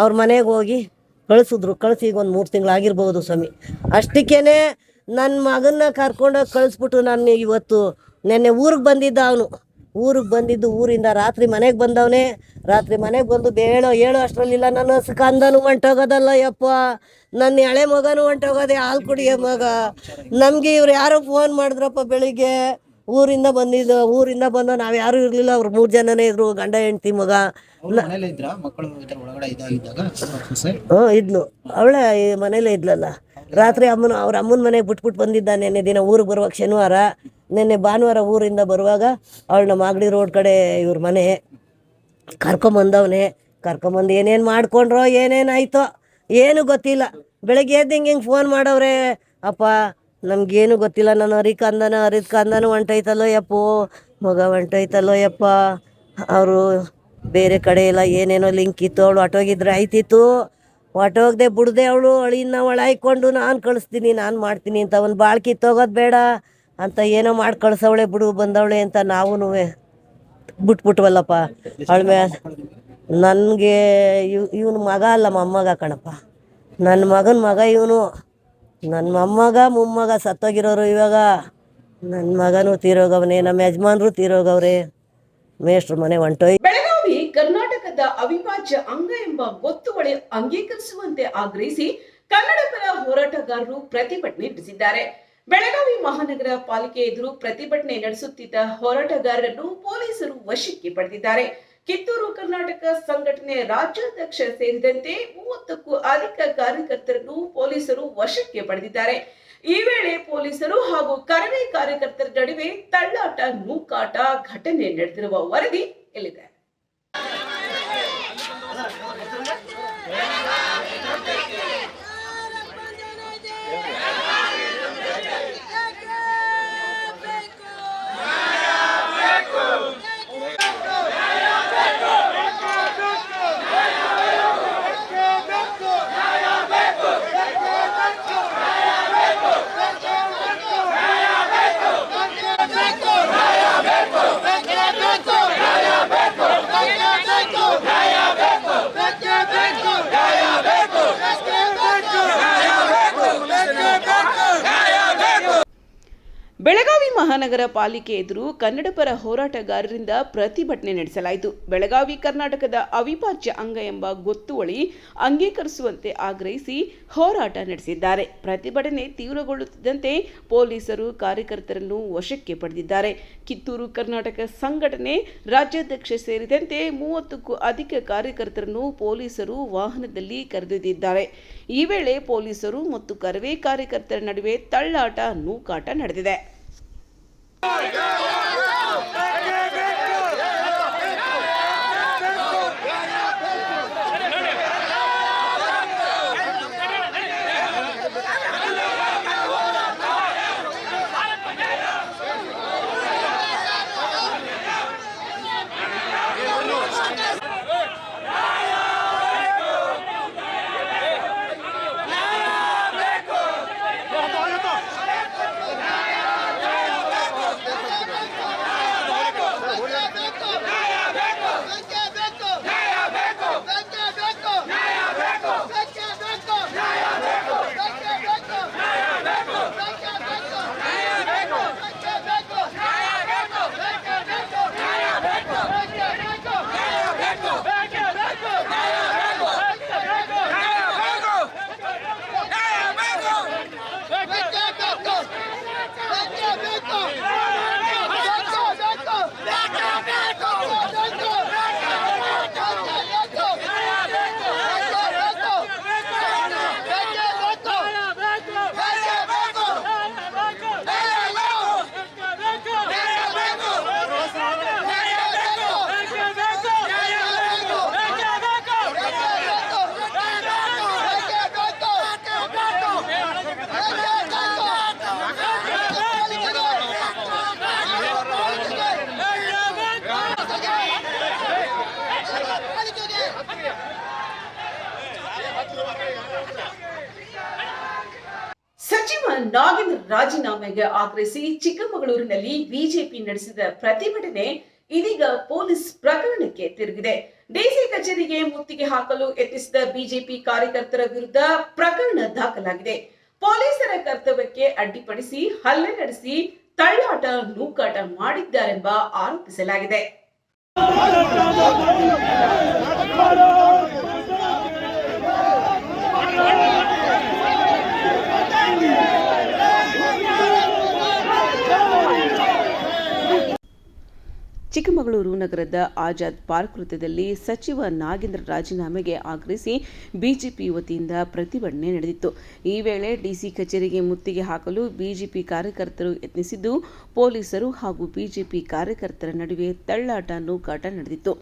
ಅವ್ರ ಮನೆಗೆ ಹೋಗಿ ಕಳಿಸಿದ್ರು. ಕಳಿಸಿ ಈಗ ಒಂದು 3 ತಿಂಗಳು ಆಗಿರ್ಬೋದು ಸ್ವಾಮಿ. ಅಷ್ಟಕ್ಕೇ ನನ್ನ ಮಗನ್ನ ಕರ್ಕೊಂಡೋಗಿ ಕಳಿಸ್ಬಿಟ್ಟು ನಾನು ಇವತ್ತು ನೆನ್ನೆ ಊರಿಗೆ ಬಂದಿದ್ದ. ಊರಿಗೆ ಬಂದಿದ್ದು, ಊರಿಂದ ರಾತ್ರಿ ಮನೆಗೆ ಬಂದವನೇ. ರಾತ್ರಿ ಮನೆಗೆ ಬಂದು ಹೇಳೋ ಅಷ್ಟರಲ್ಲಿಲ್ಲ ನನ್ನ ಸ್ಕಂದನು ಹೊಂಟೋಗೋದಲ್ಲ ಯಪ್ಪ, ನನ್ನ ಎಳೆ ಮಗನೂ ಹೊಂಟೋಗೋದೆ, ಹಾಲು ಕುಡಿಯೋ ಮಗ. ನಮಗೆ ಇವ್ರು ಯಾರೋ ಫೋನ್ ಮಾಡಿದ್ರಪ್ಪ ಬೆಳಿಗ್ಗೆ, ಊರಿಂದ ಬಂದು ನಾವು ಯಾರೂ ಇರಲಿಲ್ಲ. ಅವ್ರು 3 ಜನನೇ ಇದ್ರು, ಗಂಡ ಹೆಂಡ್ತಿ ಮಗ. ಇದ್ಲು, ಅವಳೇ ಮನೇಲೇ ಇದ್ಲಲ್ಲ. ರಾತ್ರಿ ಅವ್ರ ಅಮ್ಮನ ಮನೆಗೆ ಬಿಟ್ಬಿಟ್ಟು ಬಂದಿದ್ದ. ನೆನ್ನೆ ದಿನ ಊರಿಗೆ ಬರುವಾಗ ಶನಿವಾರ, ನೆನ್ನೆ ಭಾನುವಾರ ಊರಿಂದ ಬರುವಾಗ ಅವಳನ್ನ ಮಾಗಡಿ ರೋಡ್ ಕಡೆ ಇವ್ರ ಮನೆ ಕರ್ಕೊಂಬಂದವನೇ. ಕರ್ಕೊಂಬಂದು ಏನೇನು ಮಾಡ್ಕೊಂಡ್ರೋ ಏನೇನಾಯ್ತೋ ಏನು ಗೊತ್ತಿಲ್ಲ. ಬೆಳಗ್ಗೆ ಎದ್ದು ಹಿಂಗೆ ಫೋನ್ ಮಾಡವ್ರೆ, ಅಪ್ಪ ನಮಗೇನು ಗೊತ್ತಿಲ್ಲ, ನಾನು ಹರಿದ್ ಕಂದನು ಹೊಂಟೈತಲ್ಲೋ ಯಪ್ಪೋ, ಮಗ ಹೊಂಟೈತಲ್ಲೋ ಯಪ್ಪ, ಅವರು ಬೇರೆ ಕಡೆ ಎಲ್ಲ ಏನೇನೋ ಲಿಂಕ್ ಇತ್ತು, ಅವಳು ಹೊಟ್ಟೋಗಿದ್ರೆ ಆಯ್ತಿತ್ತು, ಹೊಟ್ಟೋಗದೆ ಬಿಡ್ದೆ ಅವಳು ಅಳಿನ ಹಾಯ್ಕೊಂಡು ನಾನು ಕಳಿಸ್ತೀನಿ ನಾನು ಮಾಡ್ತೀನಿ ಅಂತ, ಒಂದು ಬಾಳ್ ಕಿತ್ತೋಗೋದು ಬೇಡ ಅಂತ ಏನೋ ಮಾಡಿ ಕಳ್ಸವಳೆ ಬಿಡು ಬಂದವಳೆ ಅಂತ ನಾವು ಬಿಟ್ಬಿಟ್ವಲ್ಲಪ್ಪ. ಅವಳ ಮೇಲೆ ನನಗೆ ಇವನು ಮಗ ಅಲ್ಲ ಮೊಮ್ಮಗ ಕಣಪ್ಪ, ನನ್ನ ಮಗನ ಮಗ ಇವನು. ನನ್ನ ಮೊಮ್ಮಗ ಸತ್ತೋಗಿರೋರು ಇವಾಗ. ನನ್ನ ಮಗನೂ ತೀರೋಗವನೇ, ನಮ್ಮ ಯಜಮಾನ್ರು ತೀರೋಗವ್ರೆ, ಮೇಷ್ಟ್ರ ಮನೆ ಹೊಂಟೋಯ್. ಬೆಳಗಾವಿ ಕರ್ನಾಟಕದ ಅವಿಭಾಜ್ಯ ಅಂಗ ಎಂಬ ಗೊತ್ತುವಳಿ ಅಂಗೀಕರಿಸುವಂತೆ ಆಗ್ರಹಿಸಿ ಕನ್ನಡ ಪರ ಹೋರಾಟಗಾರರು ಪ್ರತಿಭಟನೆ ನಡೆಸಿದ್ದಾರೆ. ಬೆಳಗಾವಿ ಮಹಾನಗರ ಪಾಲಿಕೆ ಎದುರು ಪ್ರತಿಭಟನೆ ನಡೆಸುತ್ತಿದ್ದ ಹೋರಾಟಗಾರರನ್ನು ಪೊಲೀಸರು ವಶಕ್ಕೆ ಪಡೆದಿದ್ದಾರೆ. ಕಿತ್ತೂರು ಕರ್ನಾಟಕ ಸಂಘಟನೆ ರಾಜ್ಯಾಧ್ಯಕ್ಷ ಸೇರಿದಂತೆ 30ಕ್ಕೂ ಅಧಿಕ ಕಾರ್ಯಕರ್ತರನ್ನು ಪೊಲೀಸರು ವಶಕ್ಕೆ ಪಡೆದಿದ್ದಾರೆ. ಈ ವೇಳೆ ಪೊಲೀಸರು ಹಾಗೂ ಕರವೇ ಕಾರ್ಯಕರ್ತರ ನಡುವೆ ತಳ್ಳಾಟ, ನೂಕಾಟ ಘಟನೆ ನಡೆದಿರುವ ವರದಿ ಇಲ್ಲಿದೆ. ಬೆಳಗಾವಿ ಮಹಾನಗರ ಪಾಲಿಕೆ ಎದುರು ಕನ್ನಡ ಪರ ಹೋರಾಟಗಾರರಿಂದ ಪ್ರತಿಭಟನೆ ನಡೆಸಲಾಯಿತು. ಬೆಳಗಾವಿ ಕರ್ನಾಟಕದ ಅವಿಭಾಜ್ಯ ಅಂಗ ಎಂಬ ಗೊತ್ತುವಳಿ ಅಂಗೀಕರಿಸುವಂತೆ ಆಗ್ರಹಿಸಿ ಹೋರಾಟ ನಡೆಸಿದ್ದಾರೆ. ಪ್ರತಿಭಟನೆ ತೀವ್ರಗೊಳ್ಳುತ್ತಿದ್ದಂತೆ ಪೊಲೀಸರು ಕಾರ್ಯಕರ್ತರನ್ನು ವಶಕ್ಕೆ ಪಡೆದಿದ್ದಾರೆ. ಕಿತ್ತೂರು ಕರ್ನಾಟಕ ಸಂಘಟನೆ ರಾಜ್ಯಾಧ್ಯಕ್ಷ ಸೇರಿದಂತೆ 30ಕ್ಕೂ ಅಧಿಕ ಕಾರ್ಯಕರ್ತರನ್ನು ಪೊಲೀಸರು ವಾಹನದಲ್ಲಿ ಕರೆದೊಯ್ದಿದ್ದಾರೆ. ಈ ವೇಳೆ ಪೊಲೀಸರು ಮತ್ತು ಕರವೇ ಕಾರ್ಯಕರ್ತರ ನಡುವೆ ತಳ್ಳಾಟ, ನೂಕಾಟ ನಡೆದಿದೆ. ಸಚಿವ ನಾಗೇಂದ್ರ ರಾಜೀನಾಮೆಗೆ ಆಗ್ರಹಿಸಿ ಚಿಕ್ಕಮಗಳೂರಿನಲ್ಲಿ ಬಿಜೆಪಿ ನಡೆಸಿದ ಪ್ರತಿಭಟನೆ ಇದೀಗ ಪೊಲೀಸ್ ಪ್ರಕರಣಕ್ಕೆ ತಿರುಗಿದೆ. ಡಿಸಿ ಕಚೇರಿಗೆ ಮುತ್ತಿಗೆ ಹಾಕಲು ಯತ್ನಿಸಿದ ಬಿಜೆಪಿ ಕಾರ್ಯಕರ್ತರ ವಿರುದ್ಧ ಪ್ರಕರಣ ದಾಖಲಾಗಿದೆ. ಪೊಲೀಸರ ಕರ್ತವ್ಯಕ್ಕೆ ಅಡ್ಡಿಪಡಿಸಿ ಹಲ್ಲೆ ನಡೆಸಿ ತಳ್ಳಾಟ, ನೂಕಾಟ ಮಾಡಿದ್ದಾರೆಂಬ ಆರೋಪಿಸಲಾಗಿದೆ. ಚಿಕ್ಕಮಗಳೂರು ನಗರದ ಆಜಾದ್ ಪಾರ್ಕ್ ವೃತ್ತದಲ್ಲಿ ಸಚಿವ ನಾಗೇಂದ್ರ ರಾಜೀನಾಮೆಗೆ ಆಗ್ರಹಿಸಿ ಬಿಜೆಪಿ ವತಿಯಿಂದ ಪ್ರತಿಭಟನೆ ನಡೆದಿತ್ತು. ಈ ವೇಳೆ ಡಿಸಿ ಕಚೇರಿಗೆ ಮುತ್ತಿಗೆ ಹಾಕಲು ಬಿಜೆಪಿ ಕಾರ್ಯಕರ್ತರು ಯತ್ನಿಸಿದ್ದು, ಪೊಲೀಸರು ಹಾಗೂ ಬಿಜೆಪಿ ಕಾರ್ಯಕರ್ತರ ನಡುವೆ ತಳ್ಳಾಟ ನೂಕಾಟ ನಡೆದಿತ್ತು.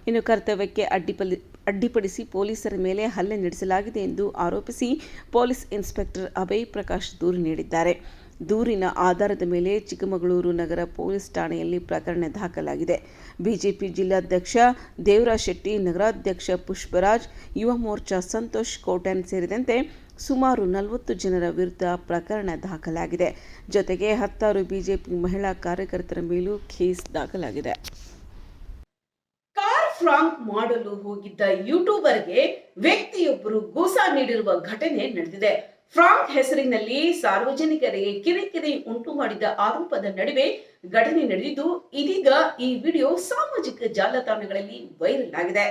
ಇನ್ನು ಕರ್ತವ್ಯಕ್ಕೆ ಅಡ್ಡಿಪಡಿಸಿ ಪೊಲೀಸರ ಮೇಲೆ ಹಲ್ಲೆ ನಡೆಸಲಾಗಿದೆ ಎಂದು ಆರೋಪಿಸಿ ಪೊಲೀಸ್ ಇನ್ಸ್ಪೆಕ್ಟರ್ ಅಭಯ್ ಪ್ರಕಾಶ್ ದೂರು ನೀಡಿದ್ದಾರೆ. ದೂರಿನ ಆಧಾರದ ಮೇಲೆ ಚಿಕ್ಕಮಗಳೂರು ನಗರ ಪೊಲೀಸ್ ಠಾಣೆಯಲ್ಲಿ ಪ್ರಕರಣ ದಾಖಲಾಗಿದೆ. ಬಿಜೆಪಿ ಜಿಲ್ಲಾಧ್ಯಕ್ಷ ದೇವರಾಜ್ ಶೆಟ್ಟಿ, ನಗರಾಧ್ಯಕ್ಷ ಪುಷ್ಪರಾಜ್, ಯುವ ಮೋರ್ಚಾ ಸಂತೋಷ್ ಕೋಟ್ಯಾನ್ ಸೇರಿದಂತೆ ಸುಮಾರು 40 ಜನರ ವಿರುದ್ಧ ಪ್ರಕರಣ ದಾಖಲಾಗಿದೆ. ಜೊತೆಗೆ 10 ಬಿಜೆಪಿ ಮಹಿಳಾ ಕಾರ್ಯಕರ್ತರ ಮೇಲೂ ಕೇಸ್ ದಾಖಲಾಗಿದೆ. ಕಾರ್ ಫ್ರಾಂಕ್ ಮಾಡಲು ಹೋಗಿದ್ದ ಯೂಟ್ಯೂಬರ್ಗೆ ವ್ಯಕ್ತಿಯೊಬ್ಬರು ಗೂಸ ನೀಡಿರುವ ಘಟನೆ ನಡೆದಿದೆ. ಫ್ರಾಂಕ್ ಹೆಸರಿನಲ್ಲಿ ಸಾರ್ವಜನಿಕರಿಗೆ ಕಿರಿಕಿರಿ ಉಂಟು ಮಾಡಿದ ಆರೋಪದ ನಡುವೆ ಘಟನೆ ನಡೆದಿದ್ದು, ಇದೀಗ ಈ ವಿಡಿಯೋ ಸಾಮಾಜಿಕ ಜಾಲತಾಣಗಳಲ್ಲಿ ವೈರಲ್ ಆಗಿದೆ.